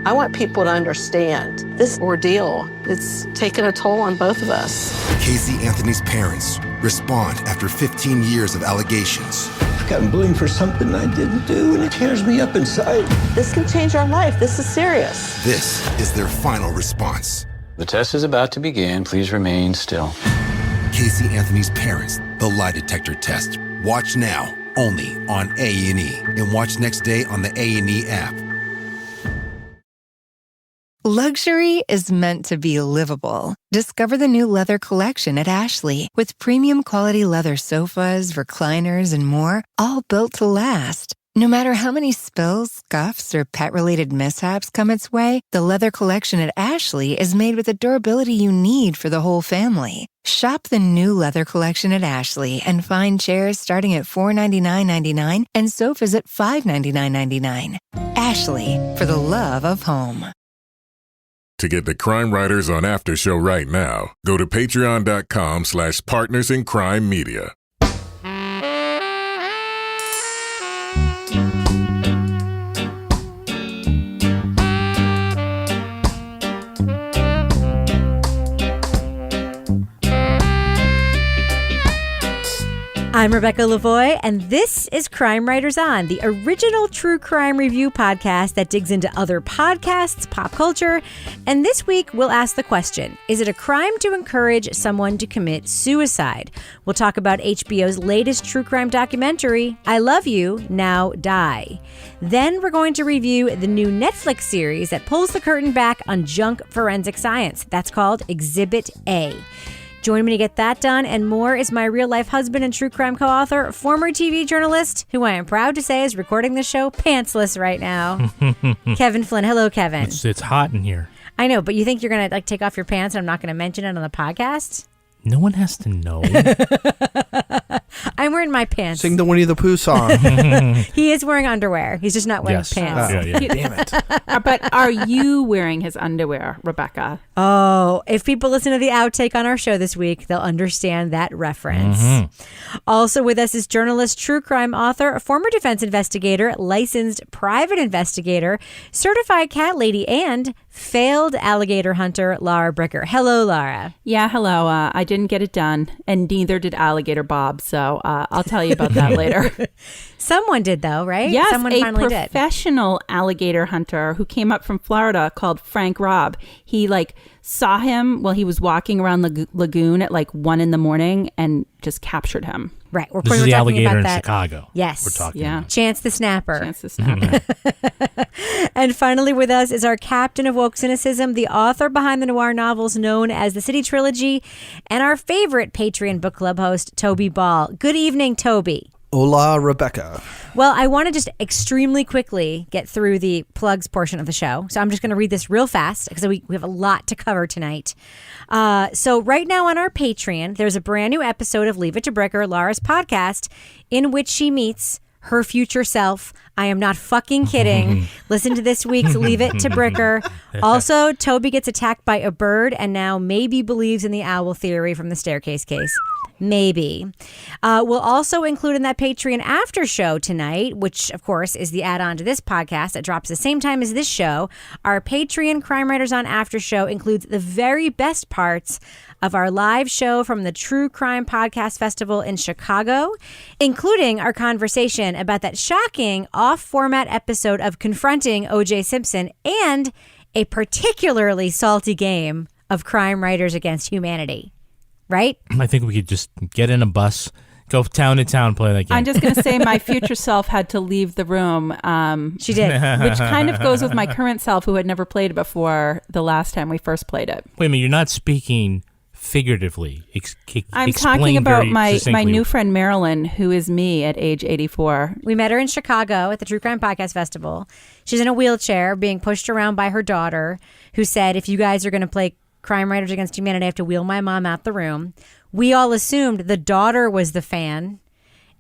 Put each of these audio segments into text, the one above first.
I want people to understand this ordeal. It's taken a toll on both of us. Casey Anthony's parents respond after 15 years of allegations. I've gotten blamed for something I didn't do, and it tears me up inside. This can change our life. This is serious. This is their final response. The test is about to begin. Please remain still. Casey Anthony's parents, the lie detector test. Watch now, only on A&E. And watch next day on the A&E app. Luxury is meant to be livable. Discover the new leather collection at Ashley with premium quality leather sofas, recliners, and more, all built to last. No matter how many spills, scuffs, or pet-related mishaps come its way, the leather collection at Ashley is made with the durability you need for the whole family. Shop the new leather collection at Ashley and find chairs starting at $499.99 and sofas at $599.99. Ashley, for the love of home. To get the Crime Writers on After Show right now, go to patreon.com/partnersincrimemedia. I'm Rebecca Lavoie, and this is Crime Writers On, the original true crime review podcast that digs into other podcasts, pop culture. And this week, we'll ask the question, is it a crime to encourage someone to commit suicide? We'll talk about HBO's latest true crime documentary, I Love You, Now Die. Then we're going to review the new Netflix series that pulls the curtain back on junk forensic science. That's called Exhibit A. Joining me to get that done and more is my real-life husband and true crime co-author, former TV journalist, who I am proud to say is recording the show pantsless right now, Kevin Flynn. Hello, Kevin. It's hot in here. I know, but you think you're going to take off your pants and I'm not going to mention it on the podcast? No one has to know. I'm wearing my pants. Sing the Winnie the Pooh song. He is wearing underwear. He's just not wearing pants. Yeah. Damn it. But are you wearing his underwear, Rebecca? Oh, if people listen to the outtake on our show this week, they'll understand that reference. Mm-hmm. Also with us is journalist, true crime author, former defense investigator, licensed private investigator, certified cat lady, and failed alligator hunter, Laura Bricker. Hello, Laura. Yeah, hello. I didn't get it done, and neither did Alligator Bob, so I'll tell you about that later. Someone did, though, right? Yes, Someone a finally professional alligator hunter who came up from Florida called Frank Robb. He saw him while he was walking around the lagoon at 1 a.m. and just captured him. Right. This is the alligator in Chicago. Yes. We're talking about. Chance the Snapper. Chance the Snapper. And finally with us is our captain of woke cynicism, the author behind the noir novels known as the City Trilogy, and our favorite Patreon book club host, Toby Ball. Good evening, Toby. Hola, Rebecca. Well, I want to just extremely quickly get through the plugs portion of the show. So I'm just going to read this real fast because we have a lot to cover tonight. So right now on our Patreon, there's a brand new episode of Leave It to Bricker, Laura's podcast, in which she meets her future self. I am not fucking kidding. Listen to this week's Leave It to Bricker. Also, Toby gets attacked by a bird and now maybe believes in the owl theory from the staircase case. Maybe. We'll also include in that Patreon after show tonight, which of course is the add-on to this podcast that drops the same time as this show. Our Patreon Crime Writers on After show includes the very best parts of our live show from the True Crime Podcast Festival in Chicago, including our conversation about that shocking off-format episode of Confronting O.J. Simpson and a particularly salty game of Crime Writers Against Humanity. Right? I think we could just get in a bus, go town to town, play that game. I'm just going to say my future self had to leave the room. She did. Which kind of goes with my current self who had never played it before the last time we first played it. Wait a minute, you're not speaking figuratively. I'm talking about my new friend Marilyn, who is me at age 84. We met her in Chicago at the True Crime Podcast Festival. She's in a wheelchair being pushed around by her daughter, who said, if you guys are going to play Crime Writers Against Humanity, I have to wheel my mom out the room. We all assumed the daughter was the fan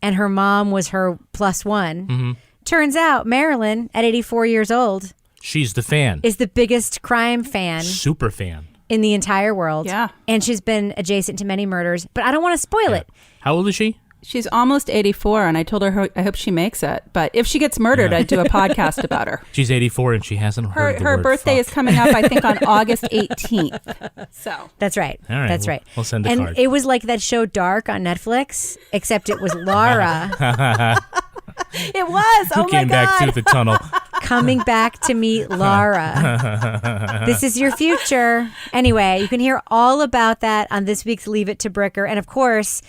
and her mom was her plus one. Mm-hmm. Turns out Marilyn, at 84 years old, she's the fan. Is the biggest crime fan. Super fan. In the entire world. Yeah. And she's been adjacent to many murders, but I don't want to spoil it. How old is she? She's almost 84, and I told her I hope she makes it. But if she gets murdered, I'd do a podcast about her. She's 84 and she hasn't heard the Her word birthday fuck. is coming up, I think, on August 18th. So That's right. All right, That's we'll- right. we'll send a and card. it was like that show Dark on Netflix, except it was Laura it was. Who Oh my came back God. through the tunnel? coming back to meet Laura. This is your future. Anyway, you can hear all about that on this week's Leave It to Bricker. And of course,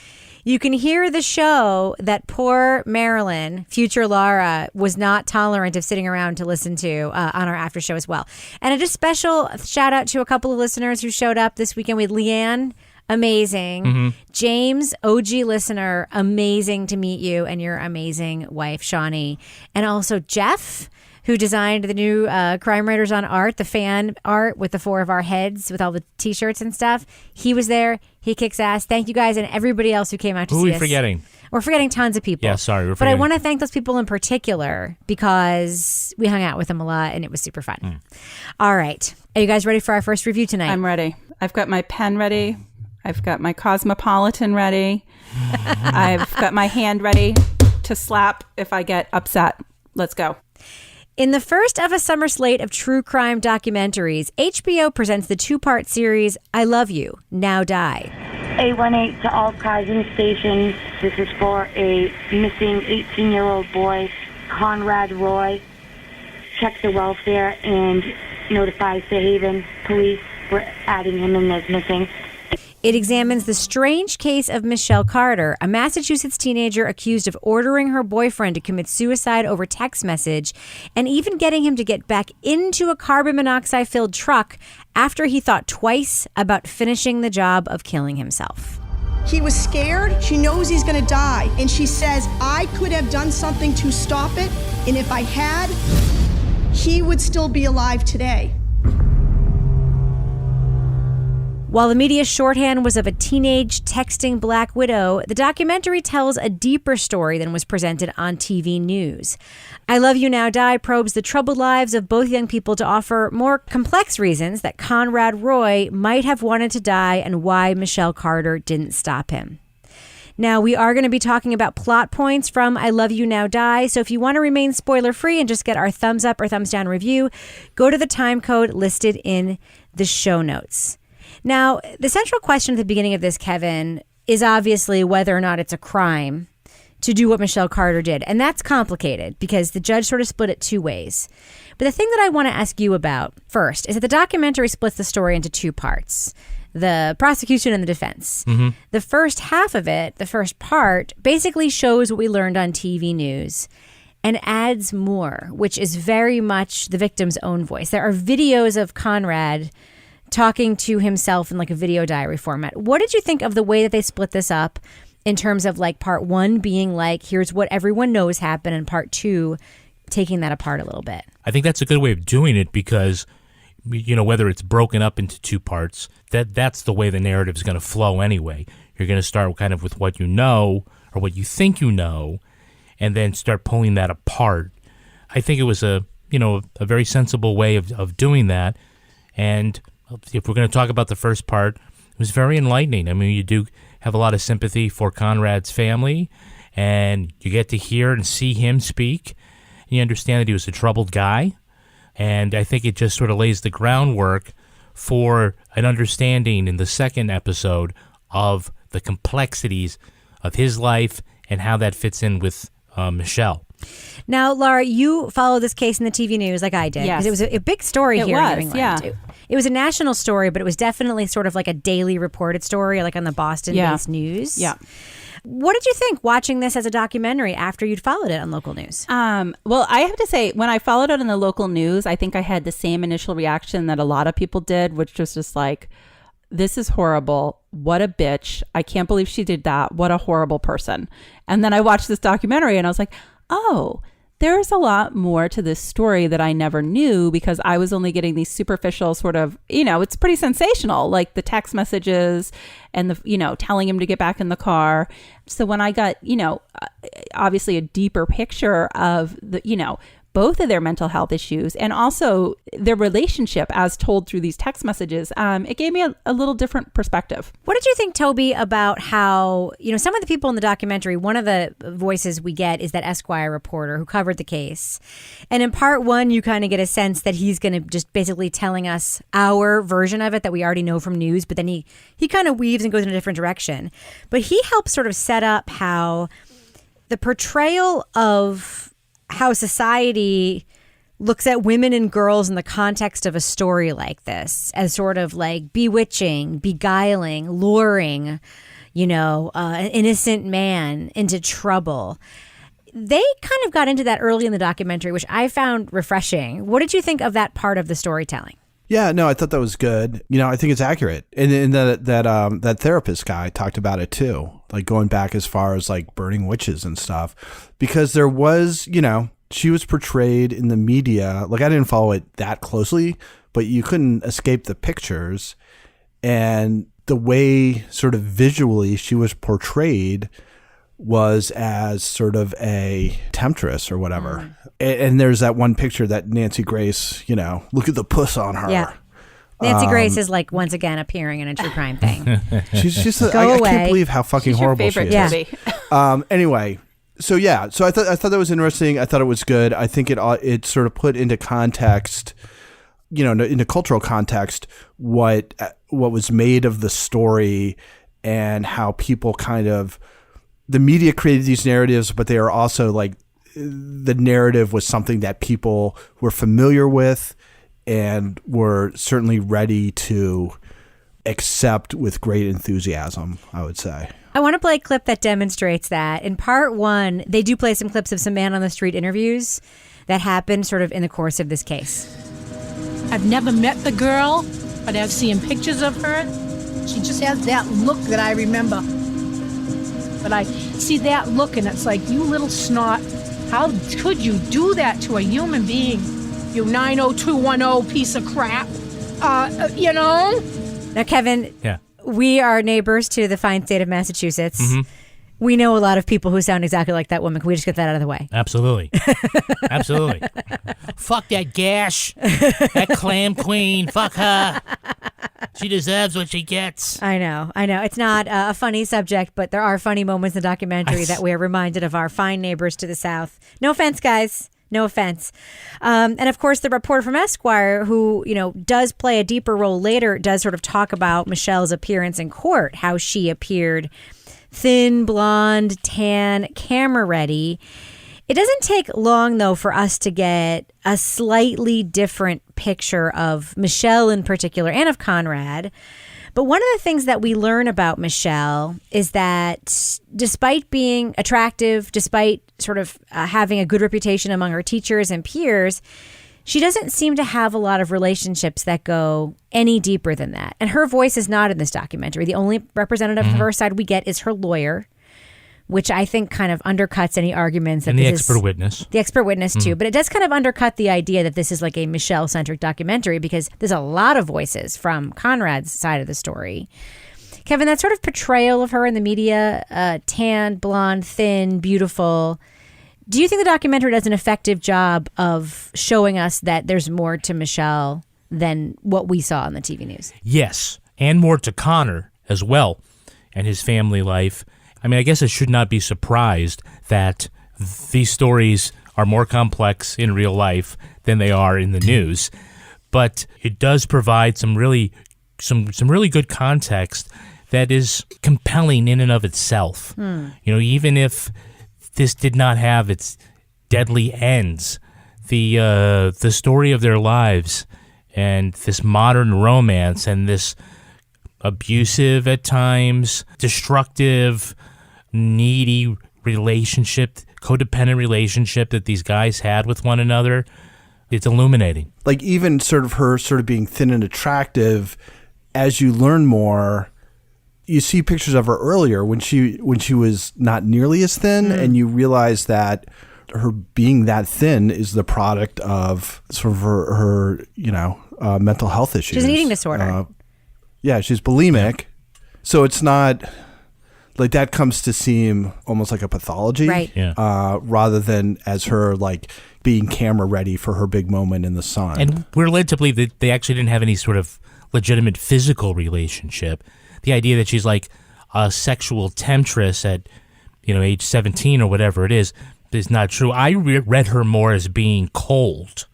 you can hear the show that poor Marilyn, future Laura, was not tolerant of sitting around to listen to on our after show as well. And a just special shout out to a couple of listeners who showed up this weekend. We had Leanne, amazing. James, OG listener, amazing to meet you and your amazing wife, Shawnee. And also Jeff, who designed the new Crime Writers on Art, the fan art with the 4 of our heads with all the T-shirts and stuff. He was there. He kicks ass. Thank you guys and everybody else who came out to Who see are we us. forgetting? We're forgetting tons of people. Yeah, sorry, we're But I forgetting. want to thank those people in particular because we hung out with them a lot and it was super fun. All right. Are you guys ready for our first review tonight? I'm ready. I've got my pen ready. I've got my Cosmopolitan ready. I've got my hand ready to slap if I get upset. Let's go. In the first of a summer slate of true crime documentaries, HBO presents the 2-part series, I Love You, Now Die. 818 to all cars in station. This is for a missing 18-year-old boy, Conrad Roy. Check the welfare and notify Fairhaven police. We're adding him in as missing. It examines the strange case of Michelle Carter, a Massachusetts teenager accused of ordering her boyfriend to commit suicide over text message and even getting him to get back into a carbon monoxide-filled truck after he thought twice about finishing the job of killing himself. He was scared. She knows he's going to die. And she says, I could have done something to stop it. And if I had, he would still be alive today. While the media shorthand was of a teenage texting black widow, the documentary tells a deeper story than was presented on TV news. I Love You Now Die probes the troubled lives of both young people to offer more complex reasons that Conrad Roy might have wanted to die and why Michelle Carter didn't stop him. Now, we are going to be talking about plot points from I Love You Now Die, so if you want to remain spoiler-free and just get our thumbs up or thumbs down review, go to the time code listed in the show notes. Now, the central question at the beginning of this, Kevin, is obviously whether or not it's a crime to do what Michelle Carter did. And that's complicated because the judge sort of split it 2 ways. But the thing that I want to ask you about first is that the documentary splits the story into 2 parts, the prosecution and the defense. The first half of it, the first part, basically shows what we learned on TV news and adds more, which is very much the victim's own voice. There are videos of Conrad talking to himself in like a video diary format. What did you think of the way that they split this up in terms of like part 1 being like, here's what everyone knows happened, and part 2 taking that apart a little bit? I think that's a good way of doing it because, whether it's broken up into 2 parts, that's the way the narrative is going to flow anyway. You're going to start kind of with what you know or what you think you know and then start pulling that apart. I think it was a very sensible way of doing that. And if we're going to talk about the first part, it was very enlightening. I mean, you do have a lot of sympathy for Conrad's family, and you get to hear and see him speak. You understand that he was a troubled guy, and I think it just sort of lays the groundwork for an understanding in the second episode of the complexities of his life and how that fits in with Michelle. Now, Laura, you follow this case in the TV news like I did. Yes. Because it was a big story here in New England. Yeah. It was a national story, but it was definitely sort of like a daily reported story, like on the Boston-based news. Yeah. What did you think watching this as a documentary after you'd followed it on local news? Well, I have to say, when I followed it on the local news, I think I had the same initial reaction that a lot of people did, which was just like, this is horrible. What a bitch. I can't believe she did that. What a horrible person. And then I watched this documentary and I was like, oh, there's a lot more to this story that I never knew because I was only getting these superficial sort of, it's pretty sensational, like the text messages and the, telling him to get back in the car. So when I got, obviously a deeper picture of the, both of their mental health issues and also their relationship as told through these text messages, it gave me a little different perspective. What did you think, Toby, about how, some of the people in the documentary, one of the voices we get is that Esquire reporter who covered the case. And in part one, you kind of get a sense that he's going to just basically telling us our version of it that we already know from news, but then he kind of weaves and goes in a different direction. But he helps sort of set up how the portrayal of how society looks at women and girls in the context of a story like this as sort of like bewitching, beguiling, luring, an innocent man into trouble. They kind of got into that early in the documentary, which I found refreshing. What did you think of that part of the storytelling? Yeah, no, I thought that was good. I think it's accurate. And that therapist guy talked about it too, like going back as far as like burning witches and stuff, because there was, she was portrayed in the media. Like I didn't follow it that closely, but you couldn't escape the pictures and the way sort of visually she was portrayed was as sort of a temptress or whatever. And there's that one picture that Nancy Grace, look at the puss on her. Yeah. Nancy Grace is like once again appearing in a true crime thing. She's just, I can't believe how fucking horrible she is. Yeah. Anyway, so I thought that was interesting. I thought it was good. I think it sort of put into context, into cultural context, what was made of the story and how people kind of, the media created these narratives, but they are also like, the narrative was something that people were familiar with and were certainly ready to accept with great enthusiasm, I would say. I want to play a clip that demonstrates that. In part one, they do play some clips of some man on the street interviews that happened sort of in the course of this case. I've never met the girl, but I've seen pictures of her. She just has that look that I remember. But I see that look and it's like, you little snot. How could you do that to a human being? You 90210 piece of crap. Now, Kevin, we are neighbors to the fine state of Massachusetts. Mm-hmm. We know a lot of people who sound exactly like that woman. Can we just get that out of the way? Absolutely. Absolutely. Fuck that Gash. That clam queen. Fuck her. She deserves what she gets. I know. It's not a funny subject, but there are funny moments in the documentary that we are reminded of our fine neighbors to the south. No offense, guys. No offense. And of course, the reporter from Esquire, who, does play a deeper role later, does sort of talk about Michelle's appearance in court, how she appeared thin, blonde, tan, camera ready. It doesn't take long, though, for us to get a slightly different picture of Michelle in particular and of Conrad. But one of the things that we learn about Michelle is that despite being attractive, despite sort of having a good reputation among her teachers and peers, she doesn't seem to have a lot of relationships that go any deeper than that. And her voice is not in this documentary. The only representative of her side we get is her lawyer, which I think kind of undercuts any arguments. That and the expert witness. The expert witness, too. But it does kind of undercut the idea that this is like a Michelle-centric documentary because there's a lot of voices from Conrad's side of the story. Kevin, that sort of portrayal of her in the media, tan, blonde, thin, beautiful, do you think the documentary does an effective job of showing us that there's more to Michelle than what we saw on the TV news? Yes, and more to Connor as well and his family life. I mean, I guess I should not be surprised that these stories are more complex in real life than they are in the news, but it does provide some really good context that is compelling in and of itself. Even if this did not have its deadly ends, the story of their lives and this modern romance and this abusive at times, destructive, needy relationship, codependent relationship that these guys had with one another, it's illuminating. Like even sort of her sort of being thin and attractive, as you learn more, you see pictures of her earlier when she was not nearly as thin, and you realize that her being that thin is the product of sort of her mental health issues. She's an eating disorder. Yeah, she's bulimic. So it's not Like that comes to seem almost like a pathology, Right. Yeah. Rather than as her like being camera ready for her big moment in the sun. And we're led to believe that they actually didn't have any sort of legitimate physical relationship. The idea that she's like a sexual temptress at, age 17 or whatever it is not true. I read her more as being cold,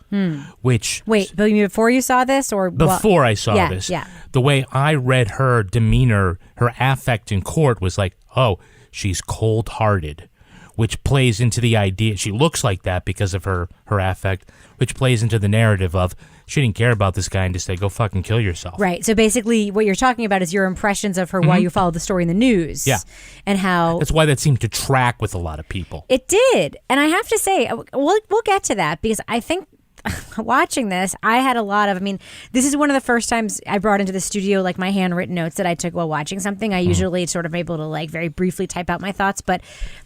which... Wait, before you saw this or... Before I saw this. Yeah. The way I read her demeanor, her affect in court was like, oh, she's cold-hearted, which plays into the idea... She looks like that because of her affect, which plays into the narrative of she didn't care about this guy and just said, go fucking kill yourself. Right. So basically what you're talking about is your impressions of her while you followed the story in the news. Yeah. And how... That's why that seemed to track with a lot of people. It did. And I have to say, we'll get to that because I think watching this, I had a lot of, this is one of the first times I brought into the studio like my handwritten notes that I took while watching something. I usually sort of able to like very briefly type out my thoughts, but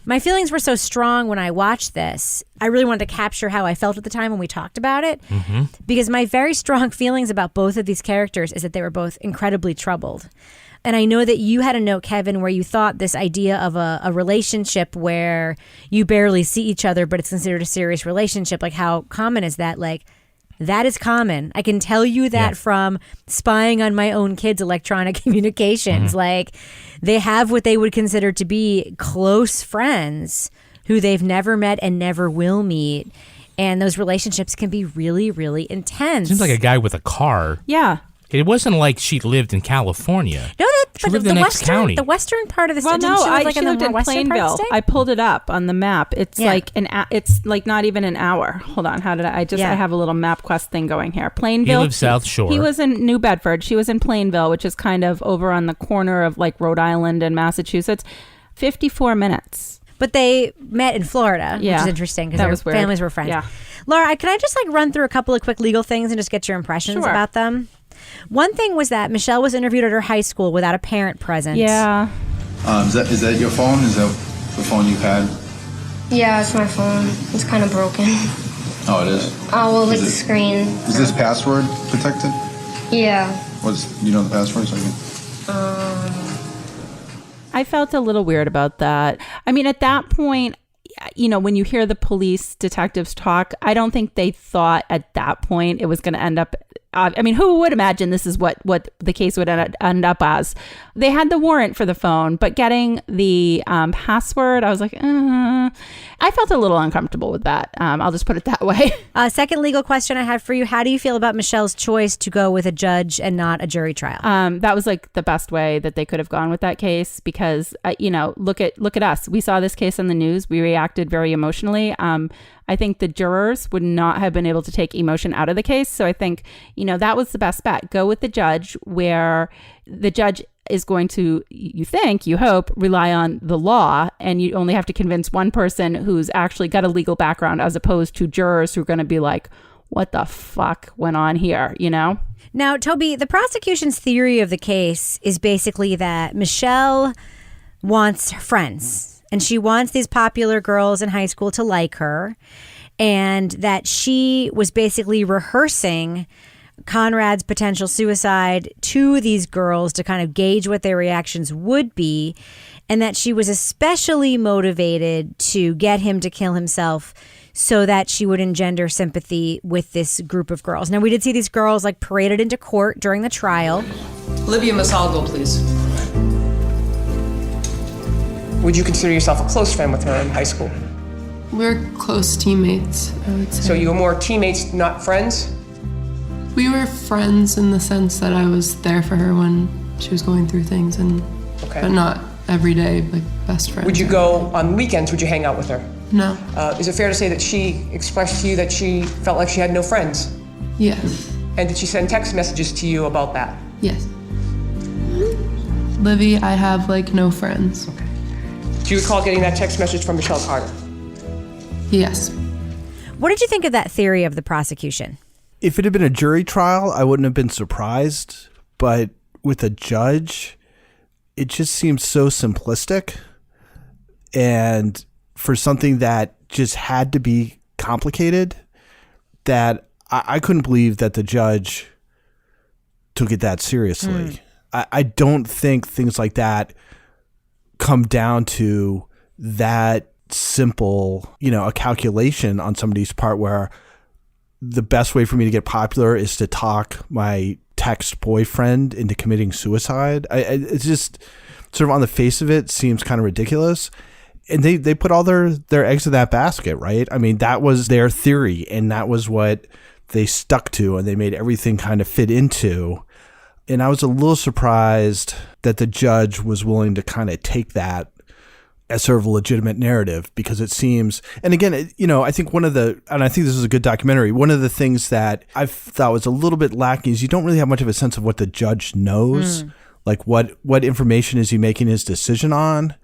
my feelings were so strong when I watched this. I really wanted to capture how I felt at the time when we talked about it because my very strong feelings about both of these characters is that they were both incredibly troubled. And I know that you had a note, Kevin, where you thought this idea of a relationship where you barely see each other, but it's considered a serious relationship. Like, how common is that? Like, that is common. I can tell you that from spying on my own kids' electronic communications. Like, they have what they would consider to be close friends who they've never met and never will meet. And those relationships can be really, really intense. Seems like a guy with a car. Yeah. It wasn't like she lived in California. No, she lived in the next county. The western part of the Well, state. no, She lived in Plainville. I pulled it up on the map. It's it's like not even an hour. Hold on, how did I have a little MapQuest thing going here. Plainville. He lives South Shore. He was in New Bedford. She was in Plainville, which is kind of over on the corner of like Rhode Island and Massachusetts. 54 minutes. But they met in Florida, which is interesting because their families were friends. Yeah. Laura, can I just like run through a couple of quick legal things and just get your impressions about them? One thing was that Michelle was interviewed at her high school without a parent present. Yeah. Is that your phone? Is that the phone you've had? Yeah, it's my phone. It's kind of broken. Oh, it is? Oh, well, like the screen. Is this password protected? Yeah. You know the password? So I felt a little weird about that. I mean, at that point, when you hear the police detectives talk, I don't think they thought at that point it was going to end up. Who would imagine this is what the case would end up as? They had the warrant for the phone, but getting the password, I was like, I felt a little uncomfortable with that. I'll just put it that way. Second legal question I have for you. How do you feel about Michelle's choice to go with a judge and not a jury trial? That was like the best way that they could have gone with that case because, look at us. We saw this case on the news. We reacted very emotionally. I think the jurors would not have been able to take emotion out of the case. So I think, that was the best bet. Go with the judge where the judge is going to, you hope, rely on the law, and you only have to convince one person who's actually got a legal background as opposed to jurors who are going to be like, what the fuck went on here, Now, Toby, the prosecution's theory of the case is basically that Michelle wants friends. And she wants these popular girls in high school to like her. And that she was basically rehearsing Conrad's potential suicide to these girls to kind of gauge what their reactions would be. And that she was especially motivated to get him to kill himself so that she would engender sympathy with this group of girls. Now, we did see these girls like paraded into court during the trial. Olivia Masalgo, please. Would you consider yourself a close friend with her in high school? We're close teammates, I would say. So you were more teammates, not friends? We were friends in the sense that I was there for her when she was going through things, but not every day, like best friends. Would you go on weekends? Would you hang out with her? No. Is it fair to say that she expressed to you that she felt like she had no friends? Yes. And did she send text messages to you about that? Yes. Livy, I have no friends. Okay. Do you recall getting that text message from Michelle Carter? Yes. What did you think of that theory of the prosecution? If it had been a jury trial, I wouldn't have been surprised. But with a judge, it just seems so simplistic. And for something that just had to be complicated, that I couldn't believe that the judge took it that seriously. I don't think things like that come down to that simple, a calculation on somebody's part where the best way for me to get popular is to talk my text boyfriend into committing suicide. It's just sort of on the face of it seems kind of ridiculous. And they put all their eggs in that basket, right? I mean, that was their theory, and that was what they stuck to, and they made everything kind of fit into. And I was a little surprised that the judge was willing to kind of take that as sort of a legitimate narrative, because it seems, and again, I think and I think this is a good documentary, one of the things that I thought was a little bit lacking is you don't really have much of a sense of what the judge knows, like what information is he making his decision on,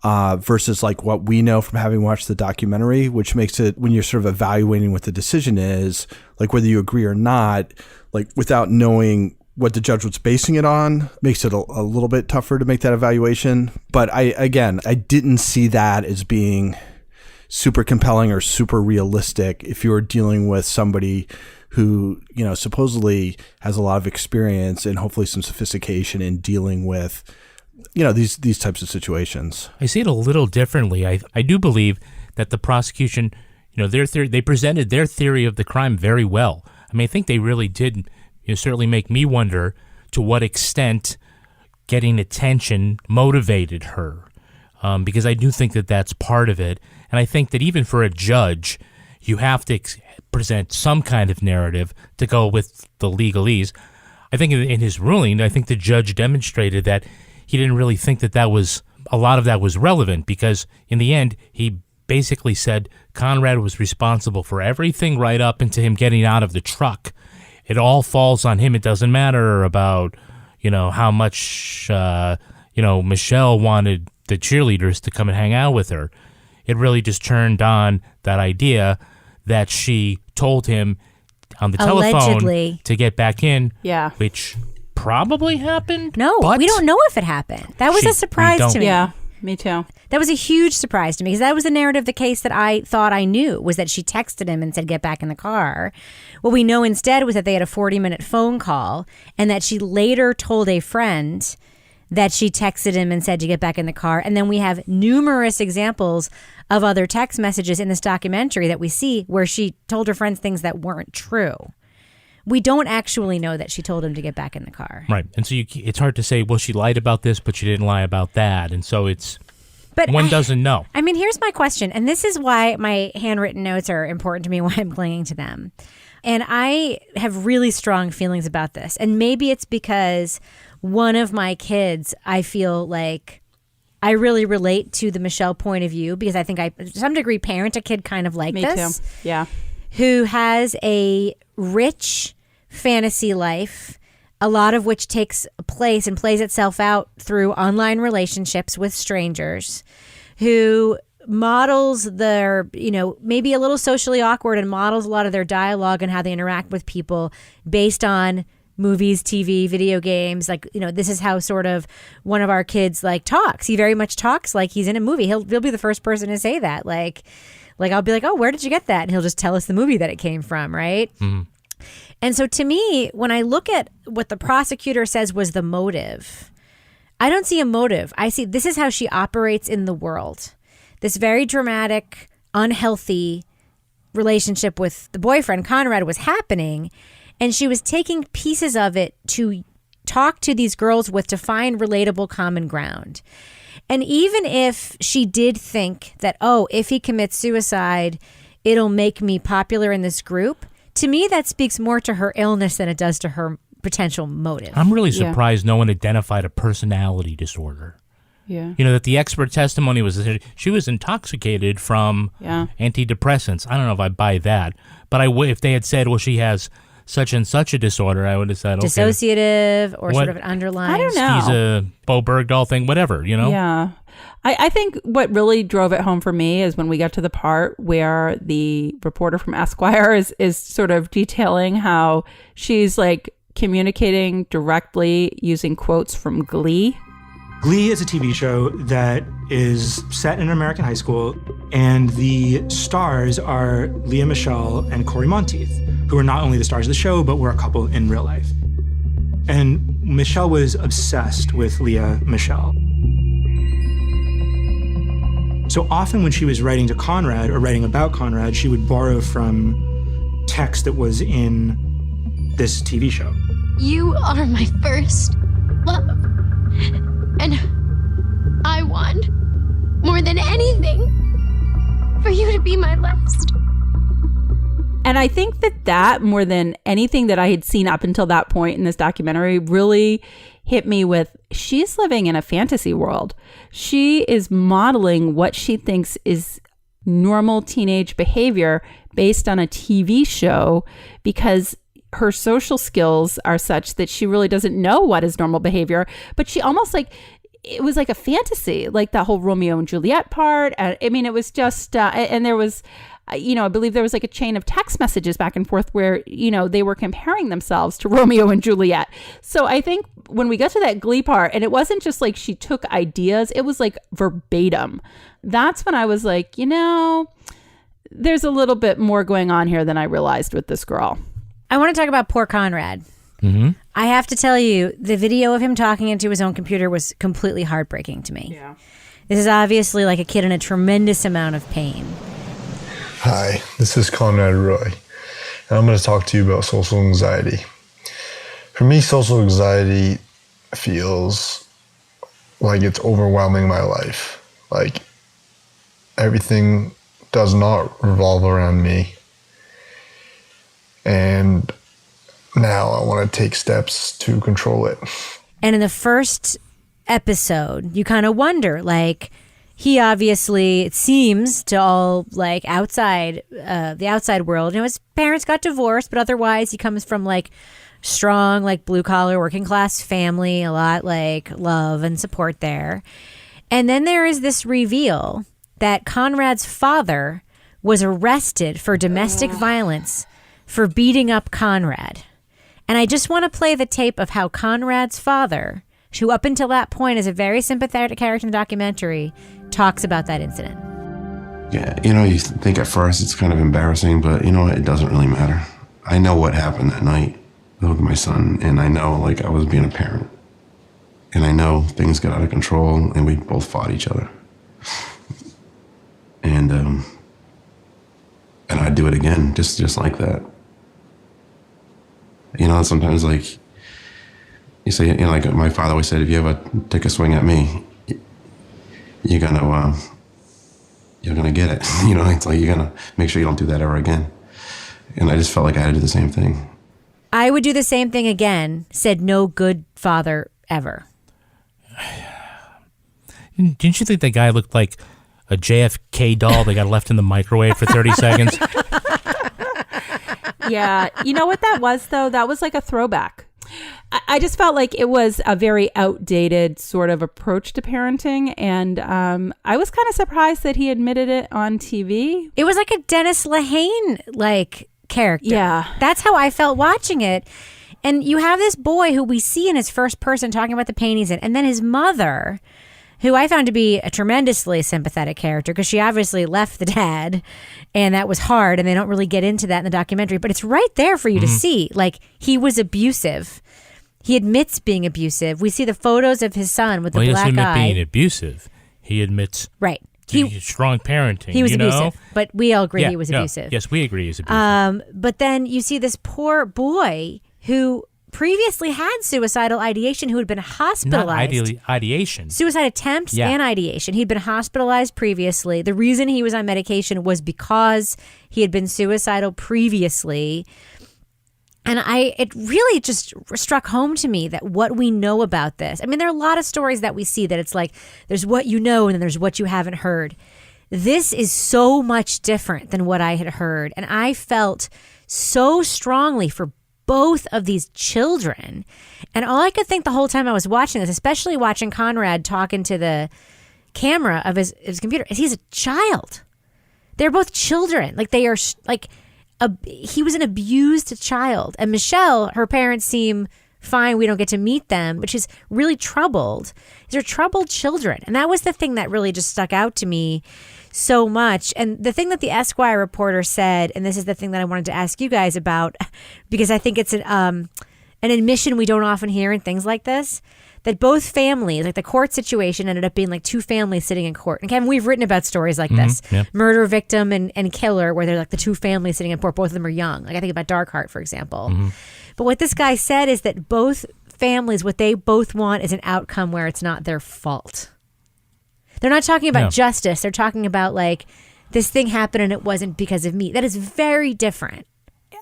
versus like what we know from having watched the documentary, which makes it, when you're sort of evaluating what the decision is, like whether you agree or not, like without knowing what the judge was basing it on, makes it a little bit tougher to make that evaluation. But I didn't see that as being super compelling or super realistic if you were dealing with somebody who, supposedly has a lot of experience and hopefully some sophistication in dealing with, these types of situations. I see it a little differently. I do believe that the prosecution, they presented their theory of the crime very well. I mean, I think they really did certainly make me wonder to what extent getting attention motivated her, because I do think that that's part of it. And I think that even for a judge, you have to present some kind of narrative to go with the legalese. I think in his ruling, I think the judge demonstrated that he didn't really think that a lot of that was relevant, because in the end, he basically said Conrad was responsible for everything right up into him getting out of the truck. It all falls on him. It doesn't matter about, how much, Michelle wanted the cheerleaders to come and hang out with her. It really just turned on that idea that she told him on the telephone to get back in, which probably happened. No, but we don't know if it happened. That was a surprise to me. Yeah, me too. That was a huge surprise to me, because that was the narrative of the case that I thought I knew, was that she texted him and said, get back in the car. What we know instead was that they had a 40-minute phone call, and that she later told a friend that she texted him and said to get back in the car. And then we have numerous examples of other text messages in this documentary that we see where she told her friends things that weren't true. We don't actually know that she told him to get back in the car. Right. And so it's hard to say, well, she lied about this, but she didn't lie about that. And so one doesn't know. I mean, here's my question, and this is why my handwritten notes are important to me, why I'm clinging to them. And I have really strong feelings about this. And maybe it's because one of my kids, I feel like I really relate to the Michelle point of view, because I think I, to some degree, parent a kid kind of like Me this. too. Yeah. Who has a rich fantasy life, a lot of which takes place and plays itself out through online relationships with strangers, who models their, maybe a little socially awkward, and models a lot of their dialogue and how they interact with people based on movies, TV, video games. Like, this is how sort of one of our kids talks. He very much talks like he's in a movie. He'll be the first person to say that. Like I'll be like, oh, where did you get that? And he'll just tell us the movie that it came from, right? Mm-hmm. And so to me, when I look at what the prosecutor says was the motive, I don't see a motive. I see this is how she operates in the world. This very dramatic, unhealthy relationship with the boyfriend, Conrad, was happening. And she was taking pieces of it to talk to these girls with, to find relatable common ground. And even if she did think that, if he commits suicide, it'll make me popular in this group, to me, that speaks more to her illness than it does to her potential motive. I'm really surprised no one identified a personality disorder. Yeah. That the expert testimony was that she was intoxicated from antidepressants. I don't know if I buy that. But if they had said, well, she has such and such a disorder, I would have said, okay. Dissociative or sort of an underlying. I don't know. He's a Bo Bergdahl thing, whatever, Yeah. I think what really drove it home for me is when we got to the part where the reporter from Esquire is sort of detailing how she's communicating directly using quotes from Glee. Glee is a TV show that is set in an American high school, and the stars are Leah Michele and Corey Monteith, who are not only the stars of the show, but were a couple in real life. And Michelle was obsessed with Leah Michele. So often when she was writing to Conrad or writing about Conrad, she would borrow from text that was in this TV show. You are my first love. And I want, more than anything, for you to be my last. And I think that more than anything that I had seen up until that point in this documentary really hit me with, she's living in a fantasy world. She is modeling what she thinks is normal teenage behavior based on a TV show because her social skills are such that she really doesn't know what is normal behavior, but she almost like, it was like a fantasy, like that whole Romeo and Juliet part. I mean, it was just, and there was, I believe there was like a chain of text messages back and forth where, they were comparing themselves to Romeo and Juliet. So I think when we got to that Glee part, and it wasn't just like she took ideas, it was like verbatim. That's when I was like, there's a little bit more going on here than I realized with this girl. I want to talk about poor Conrad. Mm-hmm. I have to tell you, the video of him talking into his own computer was completely heartbreaking to me. Yeah. This is obviously like a kid in a tremendous amount of pain. Hi, this is Conrad Roy, and I'm going to talk to you about social anxiety. For me, social anxiety feels like it's overwhelming my life. Like everything does not revolve around me. And now I want to take steps to control it. And in the first episode, you kind of wonder, like, he obviously, it seems to all like the outside world, his parents got divorced, but otherwise he comes from like strong, like blue collar, working class family, a lot like love and support there. And then there is this reveal that Conrad's father was arrested for domestic violence for beating up Conrad. And I just want to play the tape of how Conrad's father, who up until that point is a very sympathetic character in the documentary, talks about that incident. Yeah, you think at first it's kind of embarrassing, but it doesn't really matter. I know what happened that night with my son, and I know like I was being a parent. And I know things got out of control and we both fought each other. And I'd do it again, just like that. Sometimes like you say, like my father always said, if you ever take a swing at me, you're gonna get it. It's like you're gonna make sure you don't do that ever again. And I just felt like I had to do the same thing. I would do the same thing again, said no good father ever. Didn't you think that guy looked like a JFK doll that got left in the microwave for 30 seconds? Yeah. You know what that was, though? That was like a throwback. I just felt like it was a very outdated sort of approach to parenting. And I was kind of surprised that he admitted it on TV. It was like a Dennis Lehane character. Yeah. That's how I felt watching it. And you have this boy who we see in his first person talking about the pain he's in. And then his mother, who I found to be a tremendously sympathetic character because she obviously left the dad and that was hard, and they don't really get into that in the documentary, but it's right there for you to see. Like, he was abusive. He admits being abusive. We see the photos of his son with the black eye. He doesn't admit being abusive. He admits strong parenting. He was abusive, but we all agree he was abusive. Yes, we agree he's abusive. But then you see this poor boy who previously had suicidal ideation, who had been hospitalized. Not ideation. Suicide attempts and ideation. He'd been hospitalized previously. The reason he was on medication was because he had been suicidal previously. And it really just struck home to me that what we know about this. I mean, there are a lot of stories that we see that it's like, there's what you know and then there's what you haven't heard. This is so much different than what I had heard. And I felt so strongly for both of these children. And all I could think the whole time I was watching this, especially watching Conrad talk into the camera of his computer, is he's a child. They're both children. Like, they are like, he was an abused child. And Michelle, her parents seem fine. We don't get to meet them, which is really troubled. These are troubled children. And that was the thing that really just stuck out to me so much. And the thing that the Esquire reporter said, and this is the thing that I wanted to ask you guys about, because I think it's an admission we don't often hear in things like this, that both families, like the court situation ended up being like two families sitting in court. And Kevin, we've written about stories like this, murder victim and killer, where they're like the two families sitting in court. Both of them are young. Like I think about Darkheart, for example. But what this guy said is that both families, what they both want is an outcome where it's not their fault. They're not talking about justice. They're talking about like, this thing happened and it wasn't because of me. That is very different.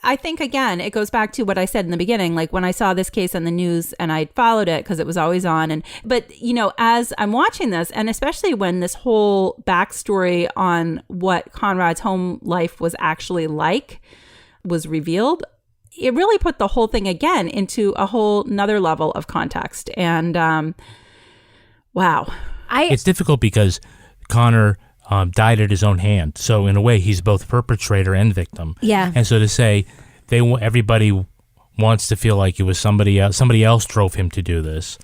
I think, again, it goes back to what I said in the beginning. Like when I saw this case on the news and I followed it because it was always on. But, as I'm watching this, and especially when this whole backstory on what Conrad's home life was actually like was revealed, it really put the whole thing again into a whole nother level of context. And wow. It's difficult because Connor died at his own hand. So in a way, he's both perpetrator and victim. Yeah. And so to say everybody wants to feel like it was somebody else drove him to do this,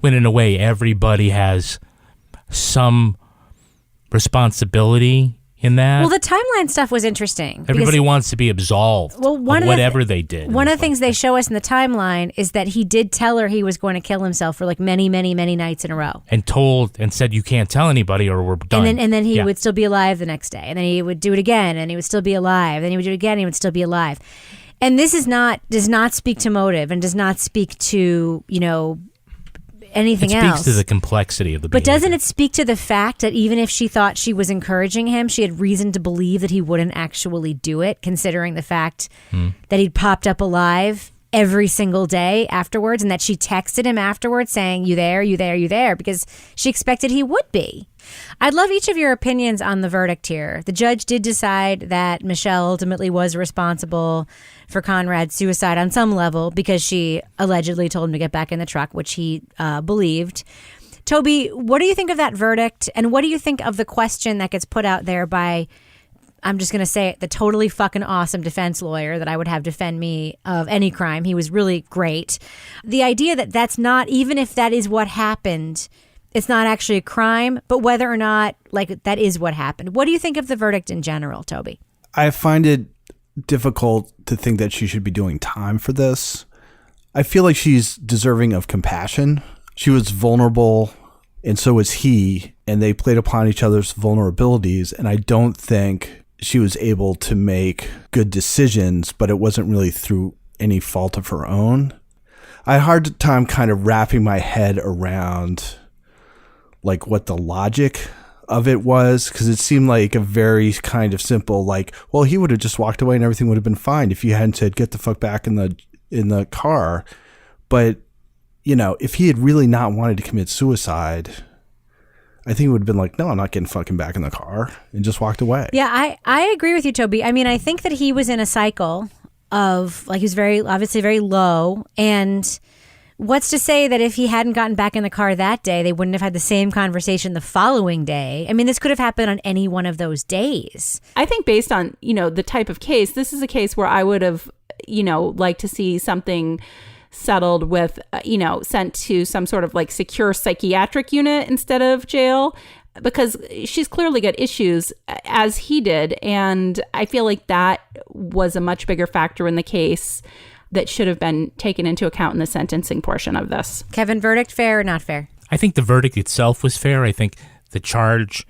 when in a way everybody has some responsibility in that. Well, the timeline stuff was interesting. Everybody wants to be absolved of whatever they did. One of the things they show us in the timeline is that he did tell her he was going to kill himself for like many, many, many nights in a row. And said, you can't tell anybody or we're done. And then he would still be alive the next day. And then he would do it again and he would still be alive. Then he would do it again and he would still be alive. And this does not speak to motive and does not speak to, anything else. It speaks to the complexity of the behavior. But doesn't it speak to the fact that even if she thought she was encouraging him, she had reason to believe that he wouldn't actually do it, considering the fact that he'd popped up alive every single day afterwards, and that she texted him afterwards saying, you there, you there, you there, because she expected he would be. I'd love each of your opinions on the verdict here. The judge did decide that Michelle ultimately was responsible for Conrad's suicide on some level because she allegedly told him to get back in the truck, which he believed. Toby, what do you think of that verdict? And what do you think of the question that gets put out there by, I'm just going to say it, the totally fucking awesome defense lawyer that I would have defend me of any crime? He was really great. The idea that that's not, even if that is what happened, it's not actually a crime, but whether or not that is what happened. What do you think of the verdict in general, Toby? I find it difficult to think that she should be doing time for this. I feel like she's deserving of compassion. She was vulnerable, and so was he, and they played upon each other's vulnerabilities, and I don't think she was able to make good decisions, but it wasn't really through any fault of her own. I had a hard time kind of wrapping my head around what the logic of it was, because it seemed like a very kind of simple, well, he would have just walked away and everything would have been fine if you hadn't said, get the fuck back in the car. But, if he had really not wanted to commit suicide, I think it would have been like, no, I'm not getting fucking back in the car, and just walked away. Yeah, I agree with you, Toby. I mean, I think that he was in a cycle of, he was obviously very low, and what's to say that if he hadn't gotten back in the car that day, they wouldn't have had the same conversation the following day? I mean, this could have happened on any one of those days. I think based on, the type of case, this is a case where I would have, liked to see something settled with, sent to some sort of secure psychiatric unit instead of jail, because she's clearly got issues, as he did. And I feel like that was a much bigger factor in the case that should have been taken into account in the sentencing portion of this. Kevin, verdict fair or not fair? I think the verdict itself was fair. I think the charge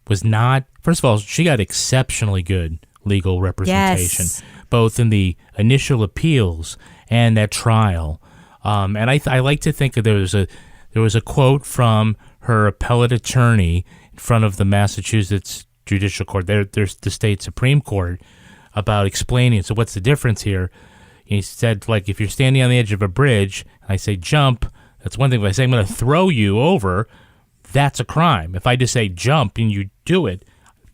was not. First of all, she got exceptionally good legal representation, both in the initial appeals and at trial. And I like to think that there was a quote from her appellate attorney in front of the Massachusetts Judicial Court. There's the state Supreme Court, about explaining. So what's the difference here? He said, if you're standing on the edge of a bridge, and I say jump, that's one thing. If I say I'm going to throw you over, that's a crime. If I just say jump and you do it,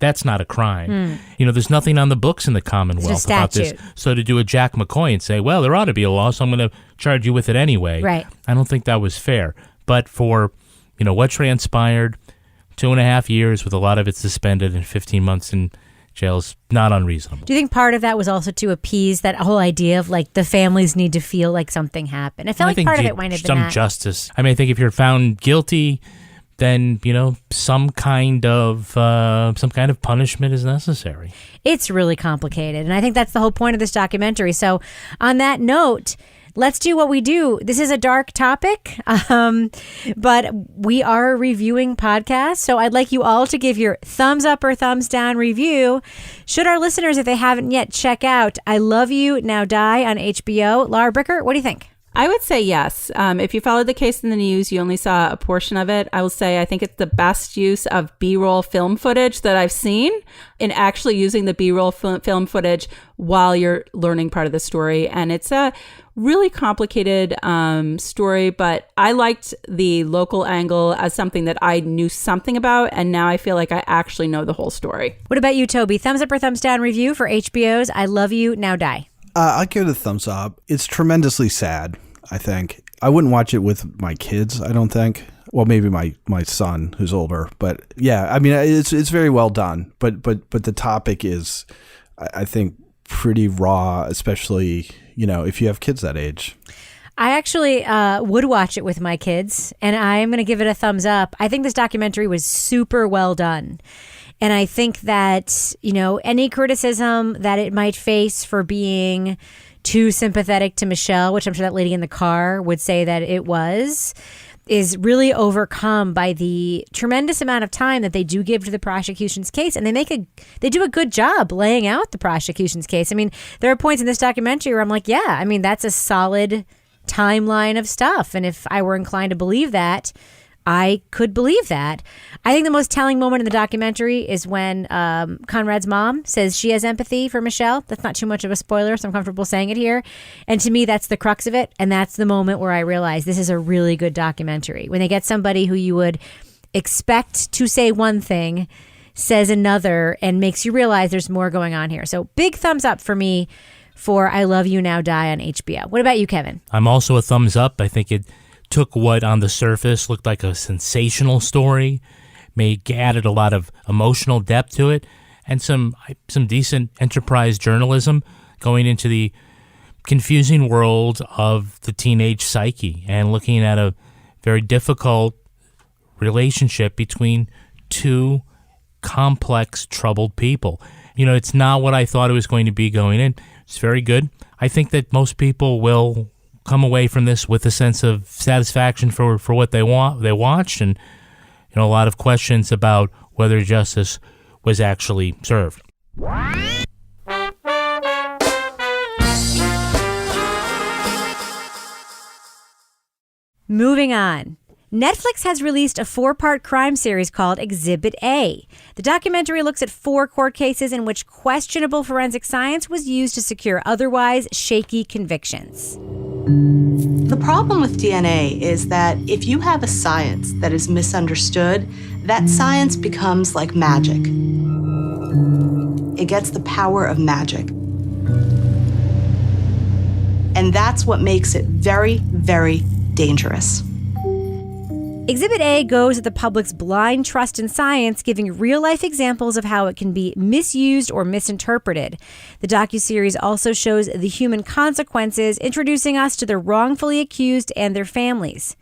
that's not a crime. There's nothing on the books in the Commonwealth about this. So to do a Jack McCoy and say, well, there ought to be a law, so I'm going to charge you with it anyway. Right. I don't think that was fair. But for, what transpired, 2.5 years with a lot of it suspended and 15 months in jail is not unreasonable. Do you think part of that was also to appease that whole idea of the families need to feel like something happened? I felt like part of it might have been some justice. I mean, I think if you're found guilty, then some kind of punishment is necessary. It's really complicated, and I think that's the whole point of this documentary. So, on that note, let's do what we do. This is a dark topic, but we are a reviewing podcast. So I'd like you all to give your thumbs up or thumbs down review. Should our listeners, if they haven't yet, check out I Love You, Now Die on HBO. Laura Bricker, what do you think? I would say yes. If you followed the case in the news, you only saw a portion of it. I will say I think it's the best use of B-roll film footage that I've seen in actually using the B-roll film footage while you're learning part of the story. And it's a really complicated story, but I liked the local angle as something that I knew something about, and now I feel like I actually know the whole story. What about you, Toby? Thumbs up or thumbs down review for HBO's I Love You, Now Die? I'll give it a thumbs up. It's tremendously sad, I think. I wouldn't watch it with my kids, I don't think. Well, maybe my son, who's older. But yeah, I mean, it's very well done. But the topic is, I think, pretty raw, especially, if you have kids that age. I actually would watch it with my kids, and I'm going to give it a thumbs up. I think this documentary was super well done. And I think that, any criticism that it might face for being too sympathetic to Michelle, which I'm sure that lady in the car would say that it was, is really overcome by the tremendous amount of time that they do give to the prosecution's case. And they do a good job laying out the prosecution's case. I mean, there are points in this documentary where I'm like, yeah, I mean, that's a solid timeline of stuff. And if I were inclined to believe that, I could believe that. I think the most telling moment in the documentary is when Conrad's mom says she has empathy for Michelle. That's not too much of a spoiler, so I'm comfortable saying it here. And to me, that's the crux of it. And that's the moment where I realize this is a really good documentary. When they get somebody who you would expect to say one thing, says another, and makes you realize there's more going on here. So big thumbs up for me for I Love You, Now Die on HBO. What about you, Kevin? I'm also a thumbs up. I think it took what on the surface looked like a sensational story, added a lot of emotional depth to it, and some decent enterprise journalism going into the confusing world of the teenage psyche and looking at a very difficult relationship between two complex, troubled people. It's not what I thought it was going to be going in. It's very good. I think that most people will come away from this with a sense of satisfaction for what they watched, and a lot of questions about whether justice was actually served. Moving on. Netflix has released a 4-part crime series called Exhibit A. The documentary looks at 4 court cases in which questionable forensic science was used to secure otherwise shaky convictions. The problem with DNA is that if you have a science that is misunderstood, that science becomes like magic. It gets the power of magic. And that's what makes it very, very dangerous. Exhibit A goes at the public's blind trust in science, giving real-life examples of how it can be misused or misinterpreted. The docuseries also shows the human consequences, introducing us to the wrongfully accused and their families.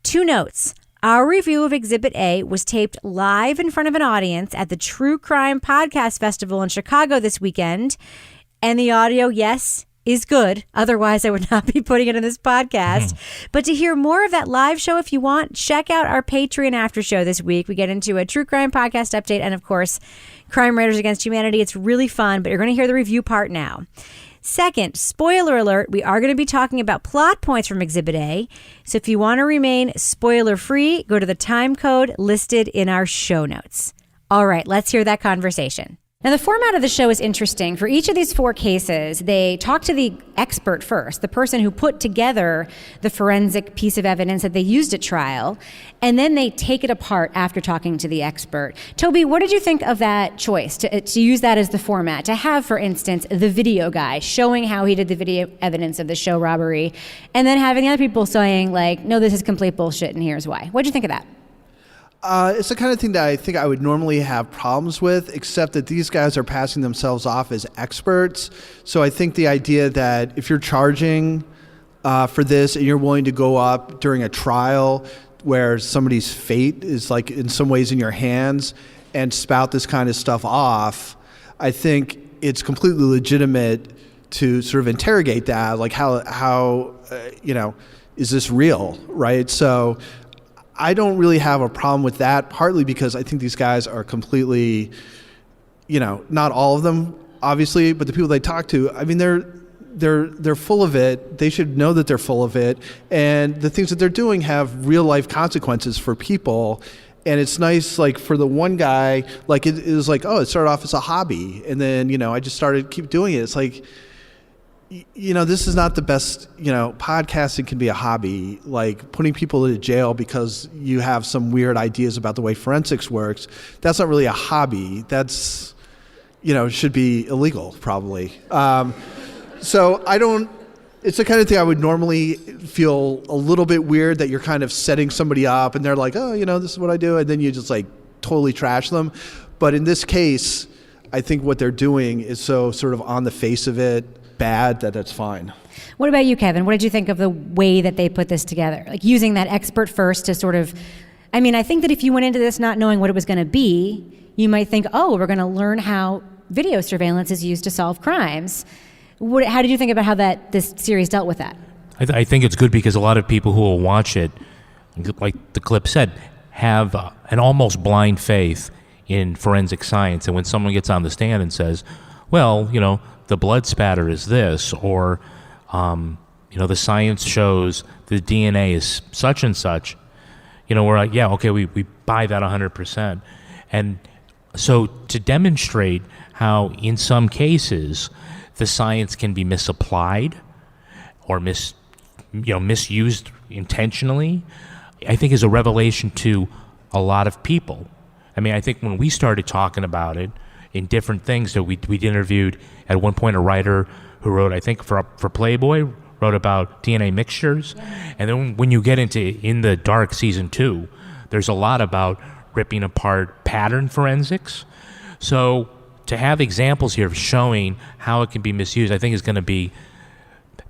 2 notes. Our review of Exhibit A was taped live in front of an audience at the True Crime Podcast Festival in Chicago this weekend. And the audio, yes, is good. Otherwise, I would not be putting it in this podcast. But to hear more of that live show, if you want, check out our Patreon after show this week. We get into a true crime podcast update and, of course, Crime Writers Against Humanity. It's really fun, but you're going to hear the review part now. Second, spoiler alert, we are going to be talking about plot points from Exhibit A. So if you want to remain spoiler-free, go to the time code listed in our show notes. All right, let's hear that conversation. Now, the format of the show is interesting. For each of these 4 cases, they talk to the expert first, the person who put together the forensic piece of evidence that they used at trial, and then they take it apart after talking to the expert. Toby, what did you think of that choice, to use that as the format, to have, for instance, the video guy showing how he did the video evidence of the show robbery, and then having the other people saying, like, no, this is complete bullshit, and here's why. What did you think of that? It's the kind of thing that I think I would normally have problems with, except that these guys are passing themselves off as experts. So I think the idea that if you're charging for this and you're willing to go up during a trial where somebody's fate is like in some ways in your hands and spout this kind of stuff off, I think it's completely legitimate to sort of interrogate that, like how is this real, right? So I don't really have a problem with that, partly because I think these guys are completely, not all of them, obviously, but the people they talk to, I mean, they're full of it. They should know that they're full of it. And the things that they're doing have real life consequences for people. And it's nice, like for the one guy, like it was like, oh, it started off as a hobby. And then, I just keep doing it. It's like, this is not the best, podcasting can be a hobby, like putting people into jail because you have some weird ideas about the way forensics works. That's not really a hobby. That's, should be illegal probably. So it's the kind of thing I would normally feel a little bit weird that you're kind of setting somebody up and they're like, oh, this is what I do. And then you just like totally trash them. But in this case, I think what they're doing is so sort of on the face of it bad that that's fine. What about you, Kevin? What did you think of the way that they put this together? Like using that expert first to sort of, I mean, I think that if you went into this not knowing what it was going to be, you might think, oh, we're going to learn how video surveillance is used to solve crimes. How did you think about how this series dealt with that? I think it's good because a lot of people who will watch it, like the clip said, have an almost blind faith in forensic science. And when someone gets on the stand and says, well, the blood spatter is this, or, the science shows the DNA is such and such, we're like, yeah, okay, we buy that 100%. And so to demonstrate how in some cases the science can be misapplied or misused intentionally, I think is a revelation to a lot of people. I mean, I think when we started talking about it in different things, that we interviewed at one point a writer who wrote, I think for Playboy, wrote about DNA mixtures. Yeah. And then when you get into In the Dark season 2, there's a lot about ripping apart pattern forensics. So to have examples here of showing how it can be misused, I think is going to be,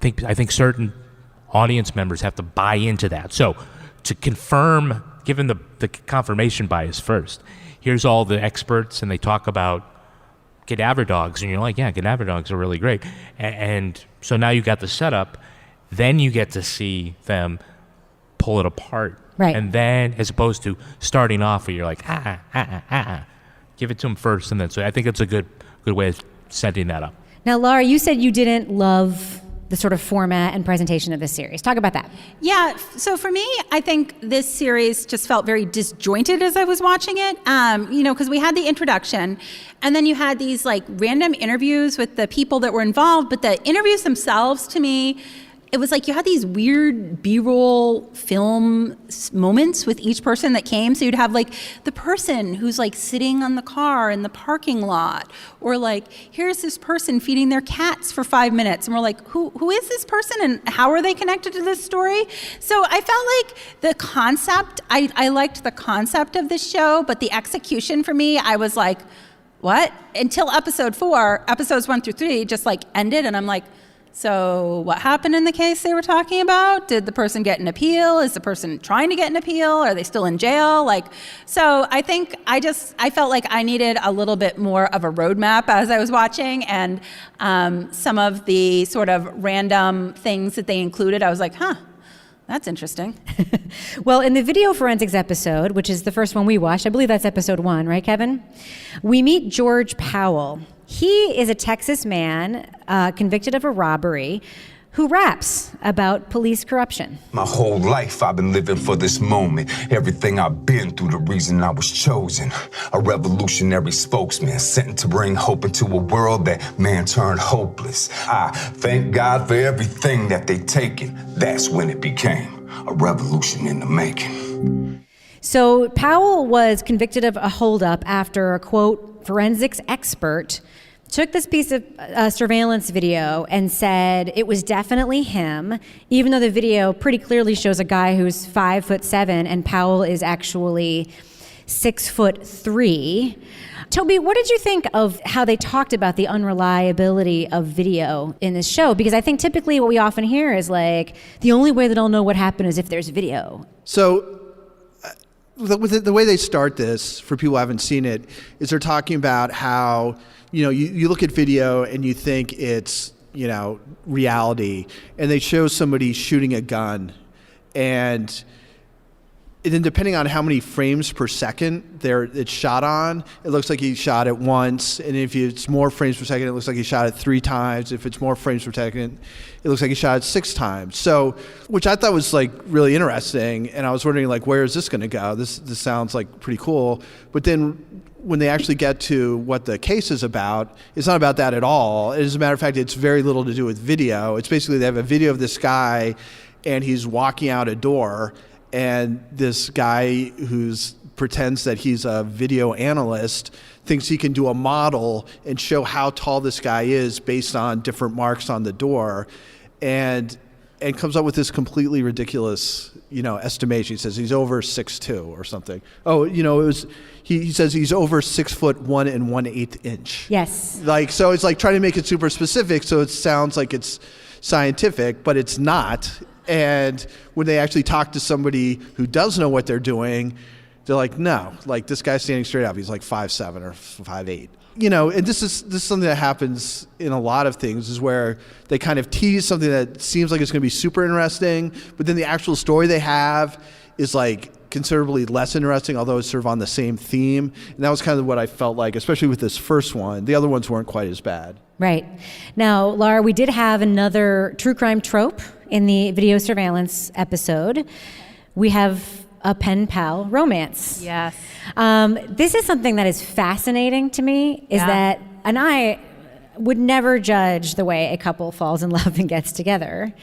I think certain audience members have to buy into that. So to confirm, given the confirmation bias first, here's all the experts and they talk about cadaver dogs, and you're like, yeah, cadaver dogs are really great. And so now you got the setup, then you get to see them pull it apart. Right. And then, as opposed to starting off where you're like, give it to them first, and then, so I think it's a good way of setting that up. Now, Laura, you said you didn't love the sort of format and presentation of this series. Talk about that. Yeah, so for me, I think this series just felt very disjointed as I was watching it, because we had the introduction, and then you had these like random interviews with the people that were involved, but the interviews themselves, to me, it was like you had these weird B-roll film moments with each person that came. So you'd have like the person who's like sitting on the car in the parking lot, or like, here's this person feeding their cats for 5 minutes. And we're like, who is this person and how are they connected to this story? So I felt like the concept, I liked the concept of this show, but the execution for me, I was like, what? Until episode 4, episodes 1 through 3 just like ended. And I'm like, so what happened in the case they were talking about? Did the person get an appeal? Is the person trying to get an appeal? Are they still in jail? So I think I felt like I needed a little bit more of a roadmap as I was watching, and some of the sort of random things that they included, I was like, that's interesting. Well, in the video forensics episode, which is the first one we watched, I believe that's episode 1, right, Kevin? We meet George Powell. He is a Texas man convicted of a robbery who raps about police corruption. My whole life I've been living for this moment. Everything I've been through, the reason I was chosen. A revolutionary spokesman sent to bring hope into a world that man turned hopeless. I thank God for everything that they taken. That's when it became a revolution in the making. So Powell was convicted of a holdup after a, quote, forensics expert took this piece of surveillance video and said it was definitely him, even though the video pretty clearly shows a guy who's 5'7" and Powell is actually 6'3". Toby, what did you think of how they talked about the unreliability of video in this show? Because I think typically what we often hear is like, the only way that I'll know what happened is if there's video. So the way they start this, for people who haven't seen it, is they're talking about how, you look at video and you think it's reality, and they show somebody shooting a gun, and then depending on how many frames per second it's shot on, it looks like he shot it once. And if it's more frames per second, it looks like he shot it 3 times. If it's more frames per second, it looks like he shot it 6 times. So, which I thought was like really interesting. And I was wondering like, where is this going to go? This sounds like pretty cool. But then when they actually get to what the case is about, it's not about that at all. As a matter of fact, it's very little to do with video. It's basically they have a video of this guy and he's walking out a door, and this guy who pretends that he's a video analyst thinks he can do a model and show how tall this guy is based on different marks on the door, and comes up with this completely ridiculous, estimation. He says he's over 6'2" or something. Oh, he says he's over 6'1" 1/8 inch. Yes. So it's like trying to make it super specific, so it sounds like it's scientific, but it's not. And when they actually talk to somebody who does know what they're doing, they're like, no, like this guy's standing straight up. He's like 5'7" or 5'8". And this is something that happens in a lot of things, is where they kind of tease something that seems like it's going to be super interesting, but then the actual story they have is like considerably less interesting, although it's sort of on the same theme. And that was kind of what I felt like, especially with this first one. The other ones weren't quite as bad. Right. Now, Laura, we did have another true crime trope in the video surveillance episode. We have a pen pal romance. Yes. This is something that is fascinating to me, and I would never judge the way a couple falls in love and gets together.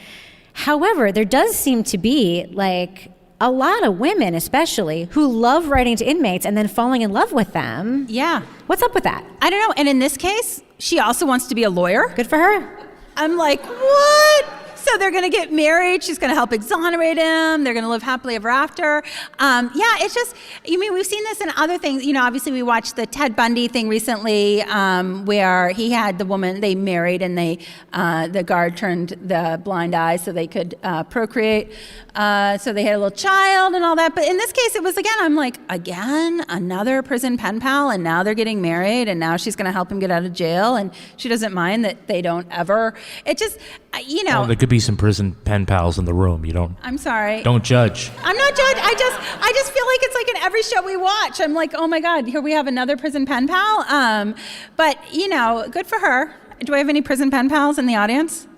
However, there does seem to be like a lot of women, especially, who love writing to inmates and then falling in love with them. Yeah. What's up with that? I don't know. And in this case, she also wants to be a lawyer. Good for her. I'm like, what? So they're going to get married. She's going to help exonerate him. They're going to live happily ever after. It's just, we've seen this in other things. Obviously we watched the Ted Bundy thing recently, where he had the woman, they married, and the guard turned the blind eye so they could procreate. So they had a little child and all that. But in this case, it was, I'm like, another prison pen pal, and now they're getting married, and now she's going to help him get out of jail, and she doesn't mind that they don't ever. It just, Well, there could be some prison pen pals in the room. I'm sorry. Don't judge. I'm not judged. I just feel like it's like in every show we watch. I'm like, oh my God, here we have another prison pen pal. But good for her. Do I have any prison pen pals in the audience?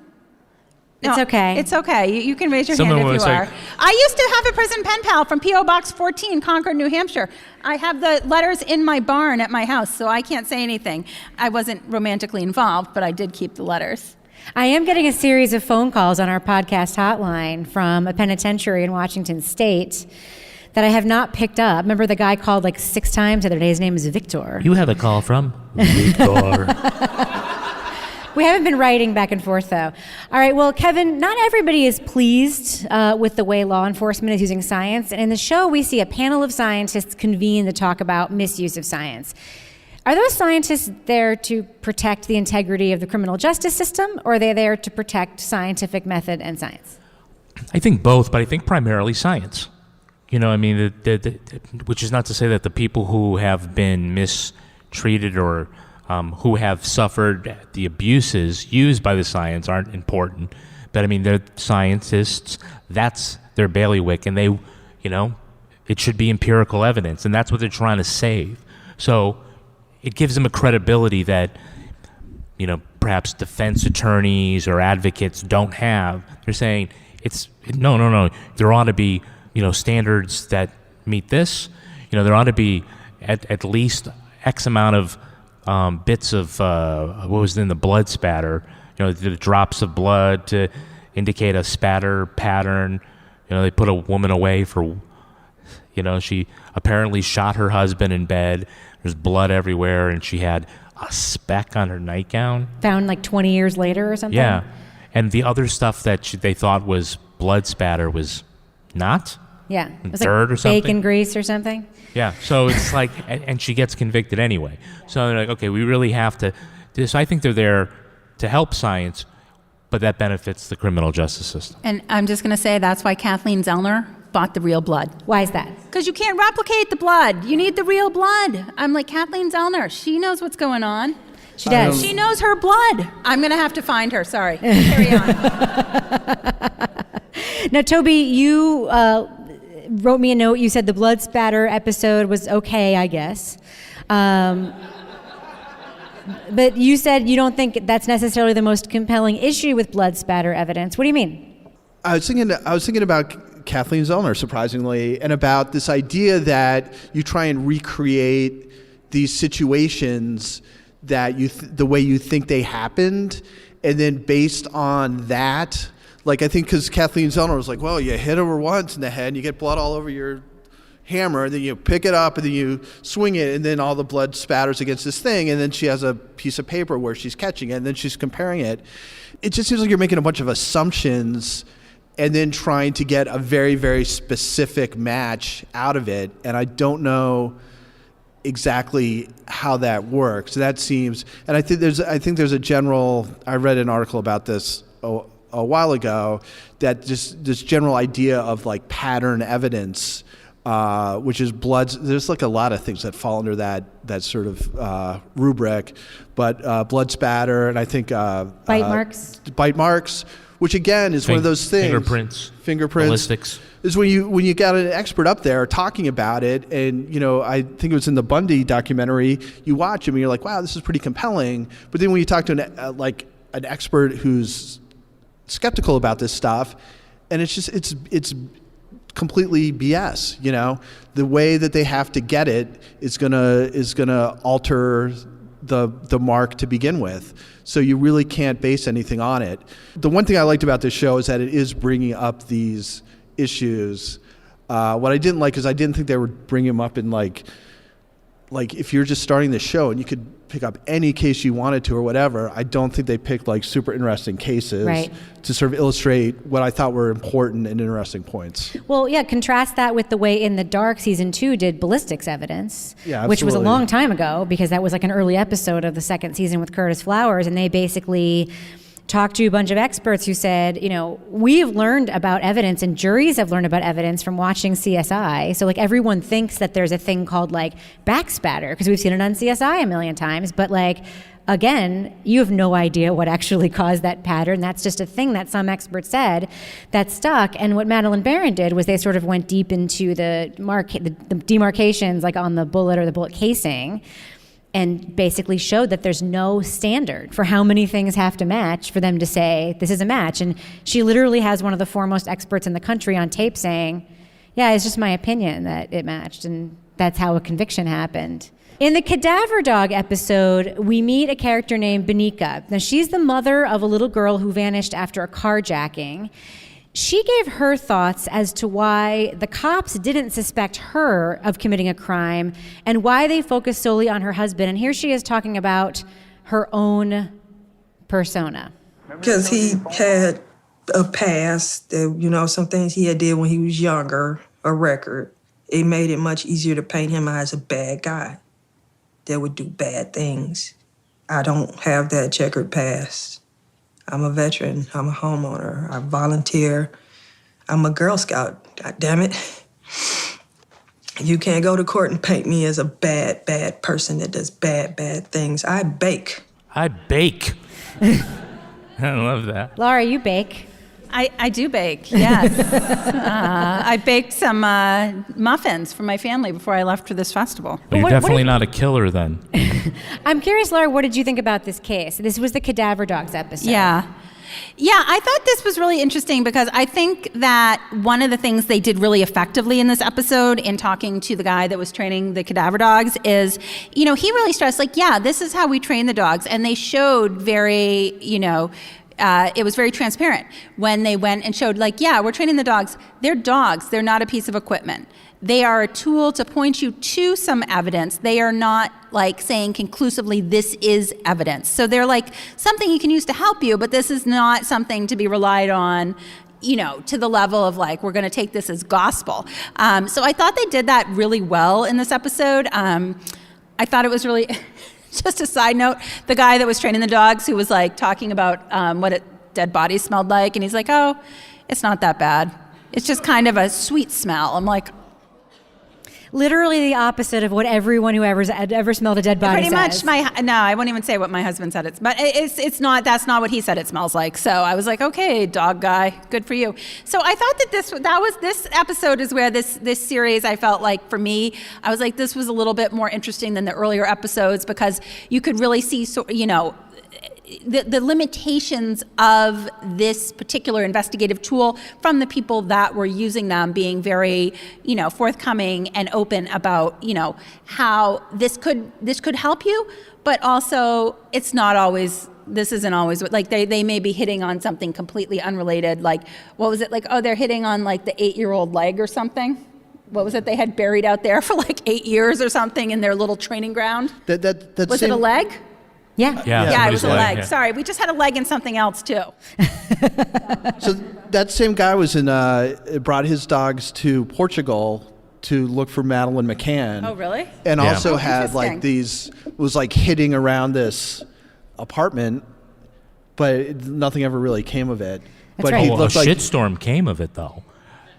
No, it's okay. It's okay. You can raise your hand if you are. I used to have a prison pen pal from P.O. Box 14, Concord, New Hampshire. I have the letters in my barn at my house, so I can't say anything. I wasn't romantically involved, but I did keep the letters. I am getting a series of phone calls on our podcast hotline from a penitentiary in Washington State that I have not picked up. Remember the guy called like 6 times the other day? His name is Victor. You had a call from Victor. We haven't been writing back and forth, though. All right, well, Kevin, not everybody is pleased with the way law enforcement is using science. And in the show, we see a panel of scientists convene to talk about misuse of science. Are those scientists there to protect the integrity of the criminal justice system, or are they there to protect scientific method and science? I think both, but I think primarily science. Which is not to say that the people who have been mistreated or who have suffered the abuses used by the science aren't important. But they're scientists. That's their bailiwick, and they, it should be empirical evidence, and that's what they're trying to save. So it gives them a credibility that, perhaps defense attorneys or advocates don't have. They're saying no. There ought to be, standards that meet this. There ought to be at least X amount of bits of what was in the blood spatter. The drops of blood to indicate a spatter pattern. They put a woman away for, she apparently shot her husband in bed. There's blood everywhere, and she had a speck on her nightgown. Found like 20 years later or something? Yeah. And the other stuff that they thought was blood spatter was not. Yeah. It was dirt like or something. Bacon grease or something? Yeah. So it's like, and she gets convicted anyway. So they're like, okay, we really have to. So I think they're there to help science, but that benefits the criminal justice system. And I'm just going to say that's why Kathleen Zellner bought the real blood. Why is that? Because you can't replicate the blood. You need the real blood. I'm like, Kathleen Zellner, she knows what's going on. She does. She knows her blood. I'm going to have to find her. Sorry. Carry on. Now, Toby, you wrote me a note. You said the blood spatter episode was okay, I guess. But you said you don't think that's necessarily the most compelling issue with blood spatter evidence. What do you mean? I was thinking about Kathleen Zellner, surprisingly, and about this idea that you try and recreate these situations that the way you think they happened, and then based on that, like I think because Kathleen Zellner was like, well, you hit her once in the head, and you get blood all over your hammer, and then you pick it up, and then you swing it, and then all the blood spatters against this thing, and then she has a piece of paper where she's catching it, and then she's comparing it. It just seems like you're making a bunch of assumptions and then trying to get a very, very specific match out of it, and I don't know exactly how that works. That seems, and I think there's a general, I read an article about this a while ago, that just this general idea of like pattern evidence, which is there's like a lot of things that fall under that sort of rubric, but blood spatter, and I think bite marks, which again is one of those things. Fingerprints. Ballistics. Is when you got an expert up there talking about it, and I think it was in the Bundy documentary. You watch him and you're like, wow, this is pretty compelling. But then when you talk to an expert who's skeptical about this stuff, and it's just it's completely BS. The way that they have to get it is gonna alter the mark to begin with. So you really can't base anything on it. The one thing I liked about this show is that it is bringing up these issues. What I didn't like is I didn't think they were bringing them up in like if you're just starting the show and you could pick up any case you wanted to or whatever. I don't think they picked like super interesting cases to sort of illustrate what I thought were important and interesting points. Well, yeah, contrast that with the way In the Dark season 2 did ballistics evidence, yeah, which was a long time ago because that was like an early episode of the second season with Curtis Flowers, and they basically talked to a bunch of experts who said, we've learned about evidence and juries have learned about evidence from watching CSI. So like everyone thinks that there's a thing called like backspatter because we've seen it on CSI a million times. But like, again, you have no idea what actually caused that pattern. That's just a thing that some experts said that stuck. And what Madeline Barron did was they sort of went deep into the demarcations like on the bullet or the bullet casing, and basically showed that there's no standard for how many things have to match for them to say this is a match. And she literally has one of the foremost experts in the country on tape saying, yeah, it's just my opinion that it matched, and that's how a conviction happened. In the Cadaver Dog episode, we meet a character named Benika. Now, she's the mother of a little girl who vanished after a carjacking. She gave her thoughts as to why the cops didn't suspect her of committing a crime and why they focused solely on her husband. And here she is talking about her own persona. Because he had a past, that, some things he had did when he was younger, a record. It made it much easier to paint him as a bad guy that would do bad things. I don't have that checkered past. I'm a veteran. I'm a homeowner. I volunteer. I'm a Girl Scout. God damn it. You can't go to court and paint me as a bad, bad person that does bad, bad things. I bake. I love that. Laura, you bake. I do bake, yes. I baked some muffins for my family before I left for this festival. Well, you're definitely not a killer then. I'm curious, Laura, what did you think about this case? This was the Cadaver Dogs episode. Yeah, I thought this was really interesting because I think that one of the things they did really effectively in this episode in talking to the guy that was training the cadaver dogs is, he really stressed this is how we train the dogs. And they showed very, it was very transparent when they went and showed we're training the dogs. They're dogs. They're not a piece of equipment. They are a tool to point you to some evidence. They are not saying conclusively this is evidence. So they're something you can use to help you, but this is not something to be relied on, to the level of we're going to take this as gospel. So I thought they did that really well in this episode. I thought it was really... Just a side note, the guy that was training the dogs who was talking about what dead bodies smelled like, and he's like, oh, it's not that bad. It's just kind of a sweet smell. I'm like... literally the opposite of what everyone who ever smelled a dead body Pretty says. much no, I won't even say what my husband said. It's not, that's not what he said it smells like. So I was like, okay, dog guy, good for you. So I thought that this episode is where this series, I felt like, for me, I was like, this was a little bit more interesting than the earlier episodes, because you could really see, the limitations of this particular investigative tool from the people that were using them, being very, forthcoming and open about, how this could help you, but also this isn't always like they may be hitting on something completely unrelated. Like, what was it? Like, oh, they're hitting on like the 8-year-old leg or something. What was it they had buried out there for like 8 years or something in their little training ground? Was it a leg? Yeah. Yeah, it was a leg. Yeah. Sorry, we just had a leg in something else too. So that same guy was brought his dogs to Portugal to look for Madeleine McCann. Oh, really? And also had interesting. was hitting around this apartment, but nothing ever really came of it. That's but right. he A looked like shitstorm came of it, though.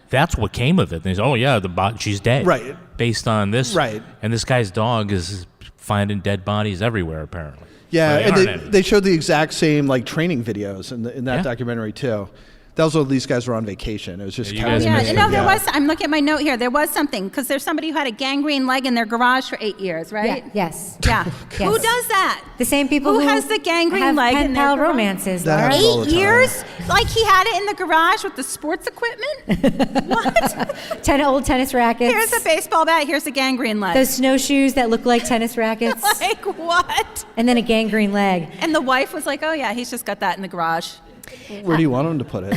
That's what came of it. They said, she's dead. Right. Based on this. Right. And this guy's dog is finding dead bodies everywhere, apparently. Yeah, Well, and they showed the exact same training videos in that documentary too. That was when these guys were on vacation. It was just kind of there was. I'm looking at my note here. There was something, because there's somebody who had a gangrene leg in their garage for 8 years, right? Yeah. Yes. Yeah. Yes. Who does that? The same people Who has the gangrene have leg pen in their pal garage? romances. That Laura. happens all the 8 time. years? Like he had it in the garage with the sports equipment? What? Old tennis rackets. Here's a baseball bat. Here's a gangrene leg. Those snowshoes that look like tennis rackets. Like what? And then a gangrene leg. And the wife was like, oh yeah, he's just got that in the garage. Where do you want him to put it?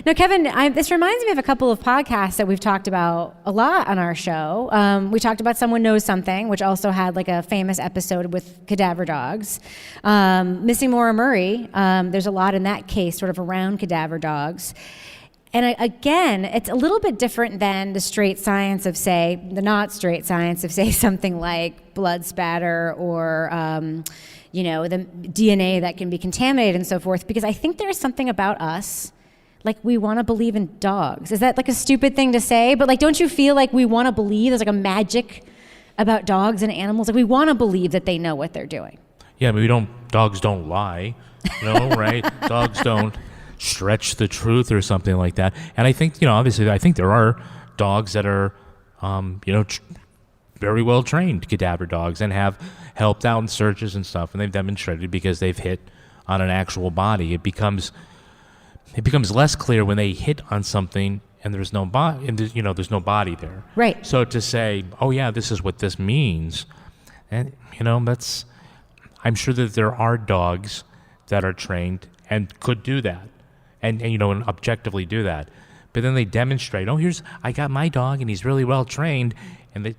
No, Kevin, this reminds me of a couple of podcasts that we've talked about a lot on our show. We talked about Someone Knows Something, which also had like a famous episode with cadaver dogs. Missing Maura Murray, there's a lot in that case sort of around cadaver dogs. And again, it's a little bit different than the straight science of, say, the not straight science of, say, something like blood spatter or the DNA that can be contaminated and so forth, because I think there's something about us, like we want to believe in dogs. Is that like a stupid thing to say? But like, don't you feel like we want to believe there's like a magic about dogs and animals? Like we want to believe that they know what they're doing. Yeah, but dogs don't lie, right? Dogs don't stretch the truth or something like that. And I think, obviously, I think there are dogs that are, very well trained cadaver dogs and have helped out in searches and stuff, and they've demonstrated because they've hit on an actual body. It becomes less clear when they hit on something and there's no body, and there's no body there. Right. So to say, oh yeah, this is what this means, and I'm sure that there are dogs that are trained and could do that, and objectively do that. But then they demonstrate, I got my dog and he's really well trained, and they,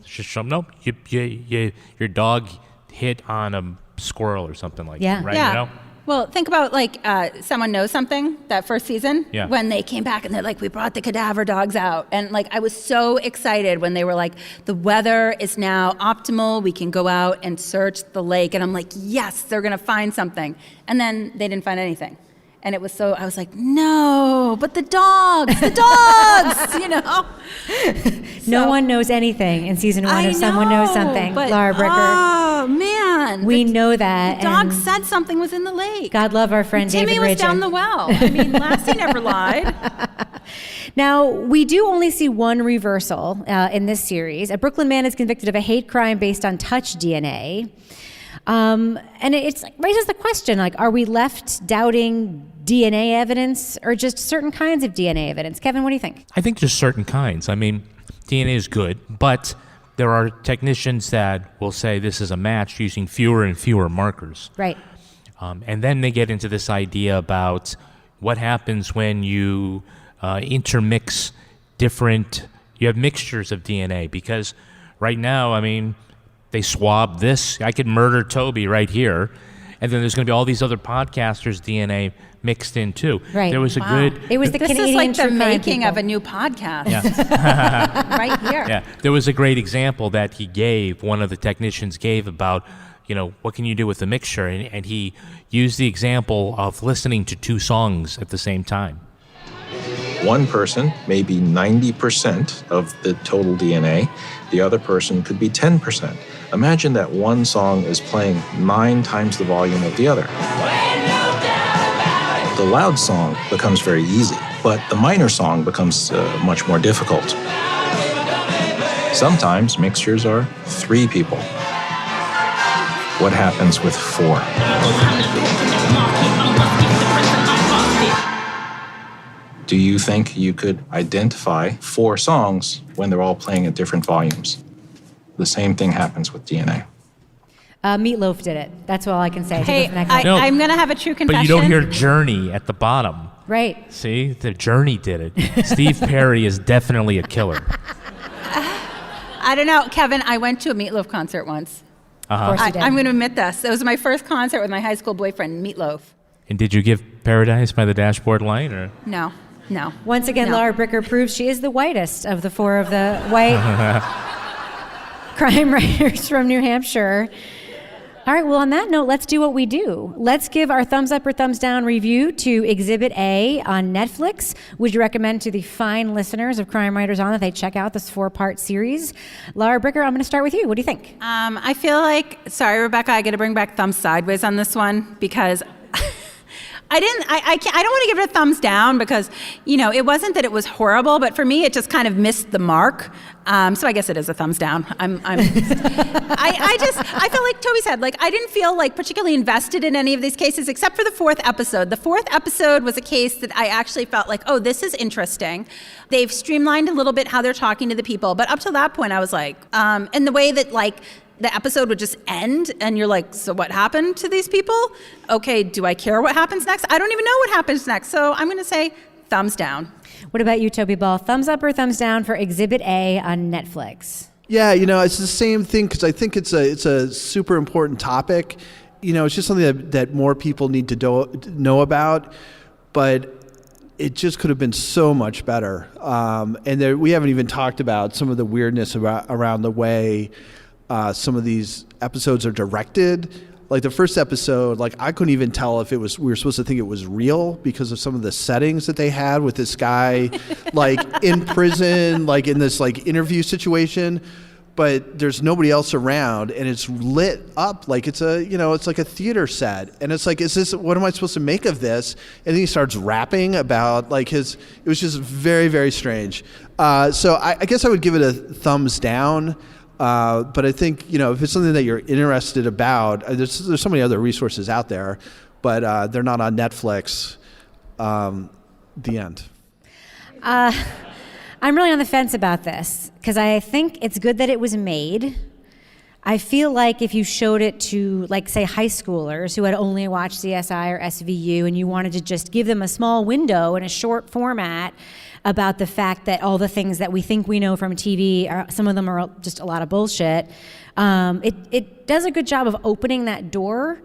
just show them, nope, your dog hit on a squirrel or something like that, right? Yeah. Well, think about like Someone Knows Something, that first season, when they came back and they're like, we brought the cadaver dogs out. And like, I was so excited when they were like, the weather is now optimal. We can go out and search the lake. And I'm like, yes, they're going to find something. And then they didn't find anything. And I was like, no, but the dogs, No one knows anything in season 1 of Someone Knows Something. But, Laura Bricker. Oh, man. We know that. The dog said something was in the lake. God love our friend Timmy David was Ridgen. down the well. I mean, Lassie never lied. Now, we do only see one reversal in this series. A Brooklyn man is convicted of a hate crime based on touch DNA. And it raises the question, like, are we left doubting DNA evidence or just certain kinds of DNA evidence? Kevin, what do you think? I think just certain kinds. I mean, DNA is good, but there are technicians that will say this is a match using fewer and fewer markers. Right. And then they get into this idea about what happens when you intermix you have mixtures of DNA, because right now, I mean, they swab this. I could murder Toby right here, and then there's going to be all these other podcasters' DNA mixed in too. Right. There was a good. It was the This Canadian is like the true crime making people. of a new podcast. Yeah. Right here. Yeah, there was a great example that one of the technicians gave about, what can you do with a mixture? And he used the example of listening to two songs at the same time. One person may be 90% of the total DNA. The other person could be 10%. Imagine that one song is playing 9 times the volume of the other. The loud song becomes very easy, but the minor song becomes much more difficult. Sometimes mixtures are 3 people. What happens with 4? Do you think you could identify 4 songs when they're all playing at different volumes? The same thing happens with DNA. Meatloaf did it. That's all I can say. Hey, I'm going to have a true confession. But you don't hear Journey at the bottom. Right. See? The Journey did it. Steve Perry is definitely a killer. I don't know, Kevin, I went to a Meatloaf concert once. Uh-huh. I'm going to admit this. It was my first concert with my high school boyfriend, Meatloaf. And did you give Paradise by the Dashboard Light? Or? No. Once again, Laura Bricker proves she is the whitest of the 4 of the white crime writers from New Hampshire. All right, well, on that note, let's do what we do. Let's give our thumbs up or thumbs down review to Exhibit A on Netflix. Would you recommend to the fine listeners of Crime Writers On that they check out this 4-part series? Laura Bricker, I'm going to start with you. What do you think? I feel like, sorry, Rebecca, I got to bring back thumbs sideways on this one because I don't want to give it a thumbs down because, it wasn't that it was horrible, but for me, it just kind of missed the mark. So I guess it is a thumbs down. I felt like Toby said, I didn't feel particularly invested in any of these cases except for the 4th episode. The 4th episode was a case that I actually felt like, oh, this is interesting. They've streamlined a little bit how they're talking to the people. But up to that point, I was like, and the way that the episode would just end and you're like, so what happened to these people? Okay, do I care what happens next? I don't even know what happens next. So I'm going to say thumbs down. What about you, Toby Ball? Thumbs up or thumbs down for Exhibit A on Netflix? Yeah, it's the same thing because I think it's a super important topic. It's just something that more people need to know about, but it just could have been so much better. And we haven't even talked about some of the weirdness around the way some of these episodes are directed. Like the first episode, I couldn't even tell if we were supposed to think it was real because of some of the settings that they had with this guy, in prison, in this interview situation, but there's nobody else around and it's lit up like it's it's like a theater set. And it's what am I supposed to make of this? And then he starts rapping about it was just very, very strange. So I guess I would give it a thumbs down. But I think, if it's something that you're interested about, there's so many other resources out there, but they're not on Netflix. The end. I'm really on the fence about this because I think it's good that it was made. I feel like if you showed it to, say, high schoolers who had only watched CSI or SVU and you wanted to just give them a small window in a short format about the fact that all the things that we think we know from TV, some of them are just a lot of bullshit, it does a good job of opening that door.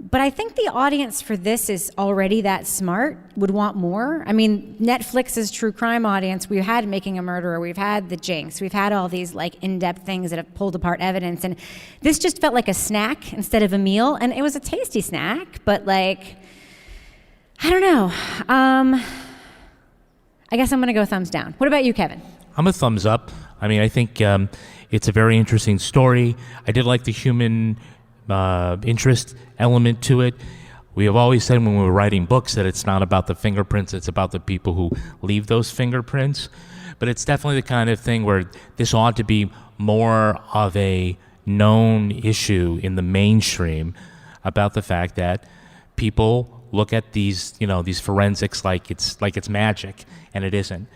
But I think the audience for this is already that smart, would want more. I mean, Netflix's true crime audience, we've had Making a Murderer, we've had The Jinx, we've had all these in-depth things that have pulled apart evidence, and this just felt like a snack instead of a meal, and it was a tasty snack, but I don't know. I guess I'm going to go thumbs down. What about you, Kevin? I'm a thumbs up. I mean, I think it's a very interesting story. I did like the human interest element to it. We have always said when we were writing books that it's not about the fingerprints, it's about the people who leave those fingerprints. But it's definitely the kind of thing where this ought to be more of a known issue in the mainstream about the fact that people look at these forensics like it's magic, and it isn't.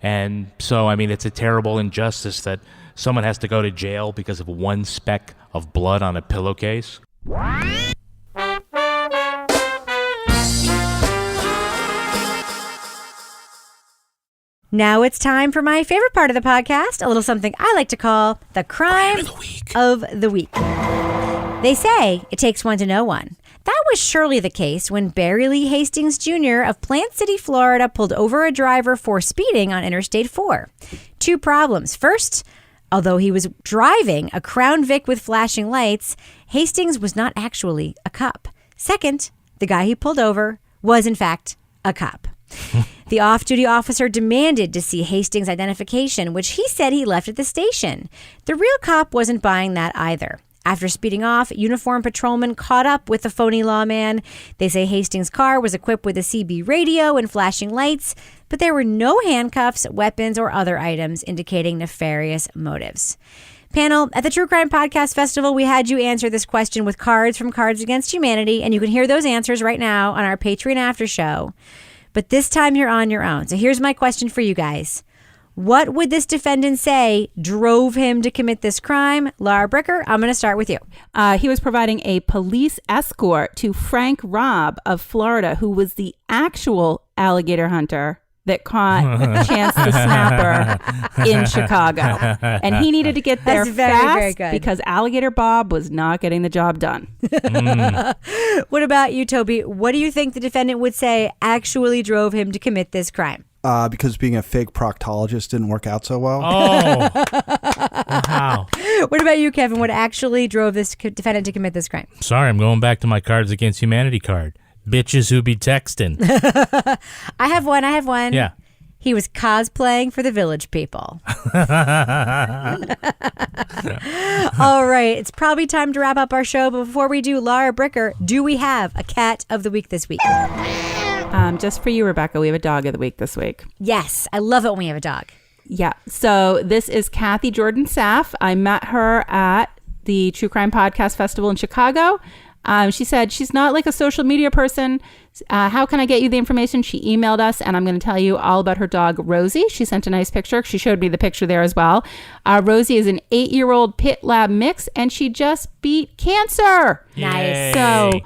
And so, I mean, it's a terrible injustice that someone has to go to jail because of one speck of blood on a pillowcase. Now it's time for my favorite part of the podcast, a little something I like to call the crime of the week. They say it takes one to know one. That was surely the case when Barry Lee Hastings Jr. of Plant City, Florida, pulled over a driver for speeding on Interstate 4. Two problems. First, although he was driving a Crown Vic with flashing lights, Hastings was not actually a cop. Second, the guy he pulled over was, in fact, a cop. The off-duty officer demanded to see Hastings' identification, which he said he left at the station. The real cop wasn't buying that either. After speeding off, uniformed patrolmen caught up with the phony lawman. They say Hastings' car was equipped with a CB radio and flashing lights, but there were no handcuffs, weapons, or other items indicating nefarious motives. Panel, at the True Crime Podcast Festival, we had you answer this question with cards from Cards Against Humanity, and you can hear those answers right now on our Patreon after show. But this time you're on your own. So here's my question for you guys. What would this defendant say drove him to commit this crime? Laura Bricker, I'm going to start with you. He was providing a police escort to Frank Robb of Florida, who was the actual alligator hunter that caught Chance the Snapper in Chicago. And he needed to get there fast because Alligator Bob was not getting the job done. What about you, Toby? What do you think the defendant would say actually drove him to commit this crime? Because being a fake proctologist didn't work out so well. Oh. Wow. What about you, Kevin? What actually drove this defendant to commit this crime? Sorry, I'm going back to my Cards Against Humanity card. Bitches who be texting. I have one. Yeah. He was cosplaying for the Village People. All right. It's probably time to wrap up our show. But before we do, Laura Bricker, do we have a cat of the week this week? Just for you, Rebecca, we have a dog of the week this week. Yes. I love it when we have a dog. Yeah. So this is Kathy Jordan Saff. I met her at the True Crime Podcast Festival in Chicago. She said she's not like a social media person. How can I get you the information? She emailed us, and I'm going to tell you all about her dog, Rosie. She sent a nice picture. She showed me the picture there as well. Rosie is an 8-year-old pit lab mix, and she just beat cancer. Nice. So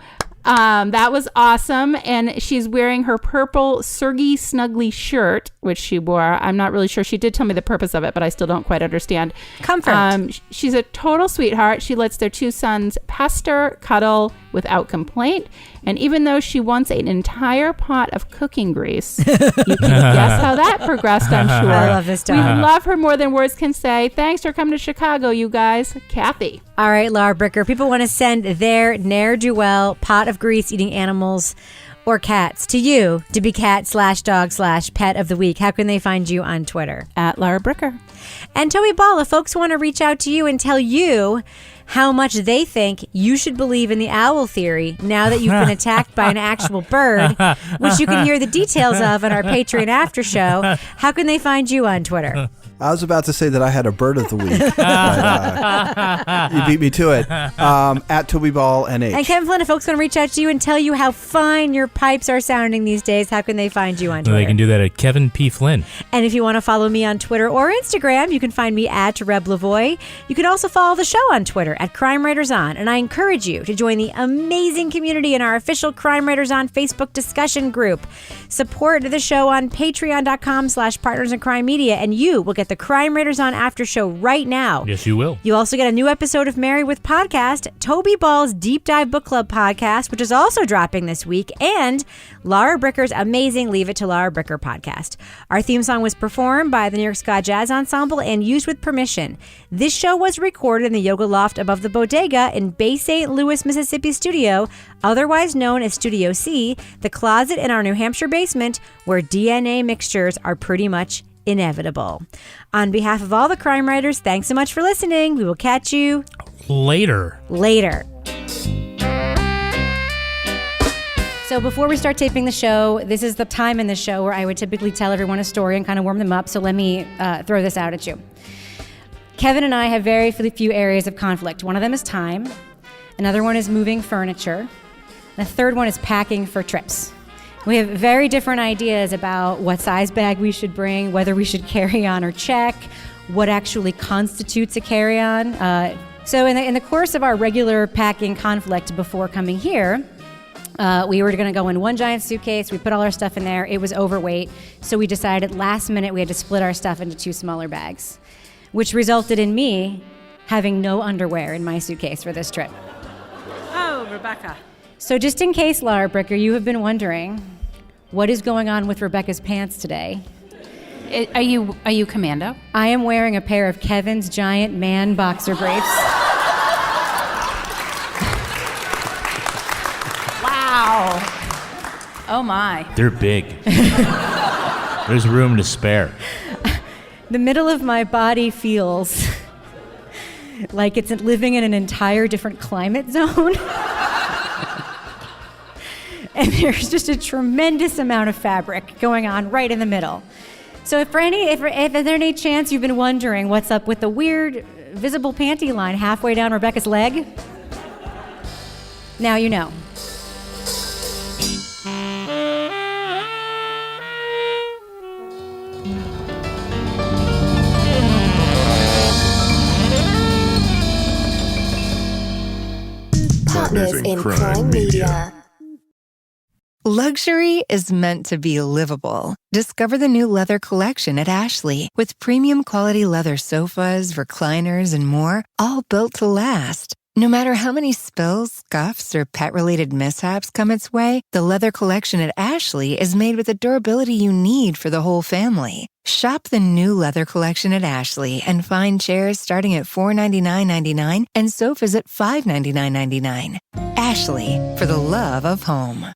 that was awesome. And she's wearing her purple Sergey Snuggly shirt, which she wore. I'm not really sure. She did tell me the purpose of it, but I still don't quite understand. Comfort. She's a total sweetheart. She lets their 2 sons pester, cuddle without complaint. And even though she wants an entire pot of cooking grease, you can guess how that progressed, I'm sure. I love this dog. We love her more than words can say. Thanks for coming to Chicago, you guys. Kathy. All right, Laura Bricker. People want to send their ne'er-do-well pot of grease-eating animals or cats to you to be cat/dog/pet of the week. How can they find you on Twitter? At Laura Bricker. And Toby Ball, if folks want to reach out to you and tell you how much they think you should believe in the owl theory now that you've been attacked by an actual bird, which you can hear the details of on our Patreon after show, how can they find you on Twitter? I was about to say that I had a bird of the week. But, you beat me to it. At Toby Ball NH. And Kevin Flynn, if folks want to reach out to you and tell you how fine your pipes are sounding these days, how can they find you on Twitter? They can do that at Kevin P. Flynn. And if you want to follow me on Twitter or Instagram, you can find me at Reb Lavoie. You can also follow the show on Twitter at Crime Writers On. And I encourage you to join the amazing community in our official Crime Writers On Facebook discussion group. Support the show on patreon.com/partners in crime media, and you will get the Crime Writers On after show right now. Yes, you will. You also get a new episode of Married with Podcast, Toby Ball's Deep Dive Book Club podcast, which is also dropping this week, and Laura Bricker's amazing Leave It to Laura Bricker podcast. Our theme song was performed by the New York Ska Jazz Ensemble and used with permission. This show was recorded in the Yoga Loft above the Bodega in Bay St. Louis, Mississippi studio, otherwise known as Studio C, the closet in our New Hampshire basement where DNA mixtures are pretty much inevitable. On behalf of all the crime writers, thanks so much for listening. We will catch you later. So before we start taping the show, this is the time in the show where I would typically tell everyone a story and kind of warm them up. So let me throw this out at you. Kevin and I have very few areas of conflict. One of them is time. Another one is moving furniture. The third one is packing for trips. We have very different ideas about what size bag we should bring, whether we should carry on or check, what actually constitutes a carry-on. So in the course of our regular packing conflict before coming here, we were going to go in one giant suitcase. We put all our stuff in there. It was overweight. So we decided last minute we had to split our stuff into 2 smaller bags, which resulted in me having no underwear in my suitcase for this trip. Oh, Rebecca. So just in case, Laura Bricker, you have been wondering what is going on with Rebecca's pants today. Are you commando? I am wearing a pair of Kevin's giant man boxer briefs. Wow. Oh my. They're big. There's room to spare. The middle of my body feels like it's living in an entire different climate zone. And there's just a tremendous amount of fabric going on right in the middle. So if there's any chance you've been wondering what's up with the weird visible panty line halfway down Rebecca's leg, now you know. Partners in Crime Media. Luxury is meant to be livable. Discover the new leather collection at Ashley with premium quality leather sofas, recliners, and more, all built to last. No matter how many spills, scuffs, or pet-related mishaps come its way, the leather collection at Ashley is made with the durability you need for the whole family. Shop the new leather collection at Ashley and find chairs starting at $499.99 and sofas at $599.99. Ashley, for the love of home.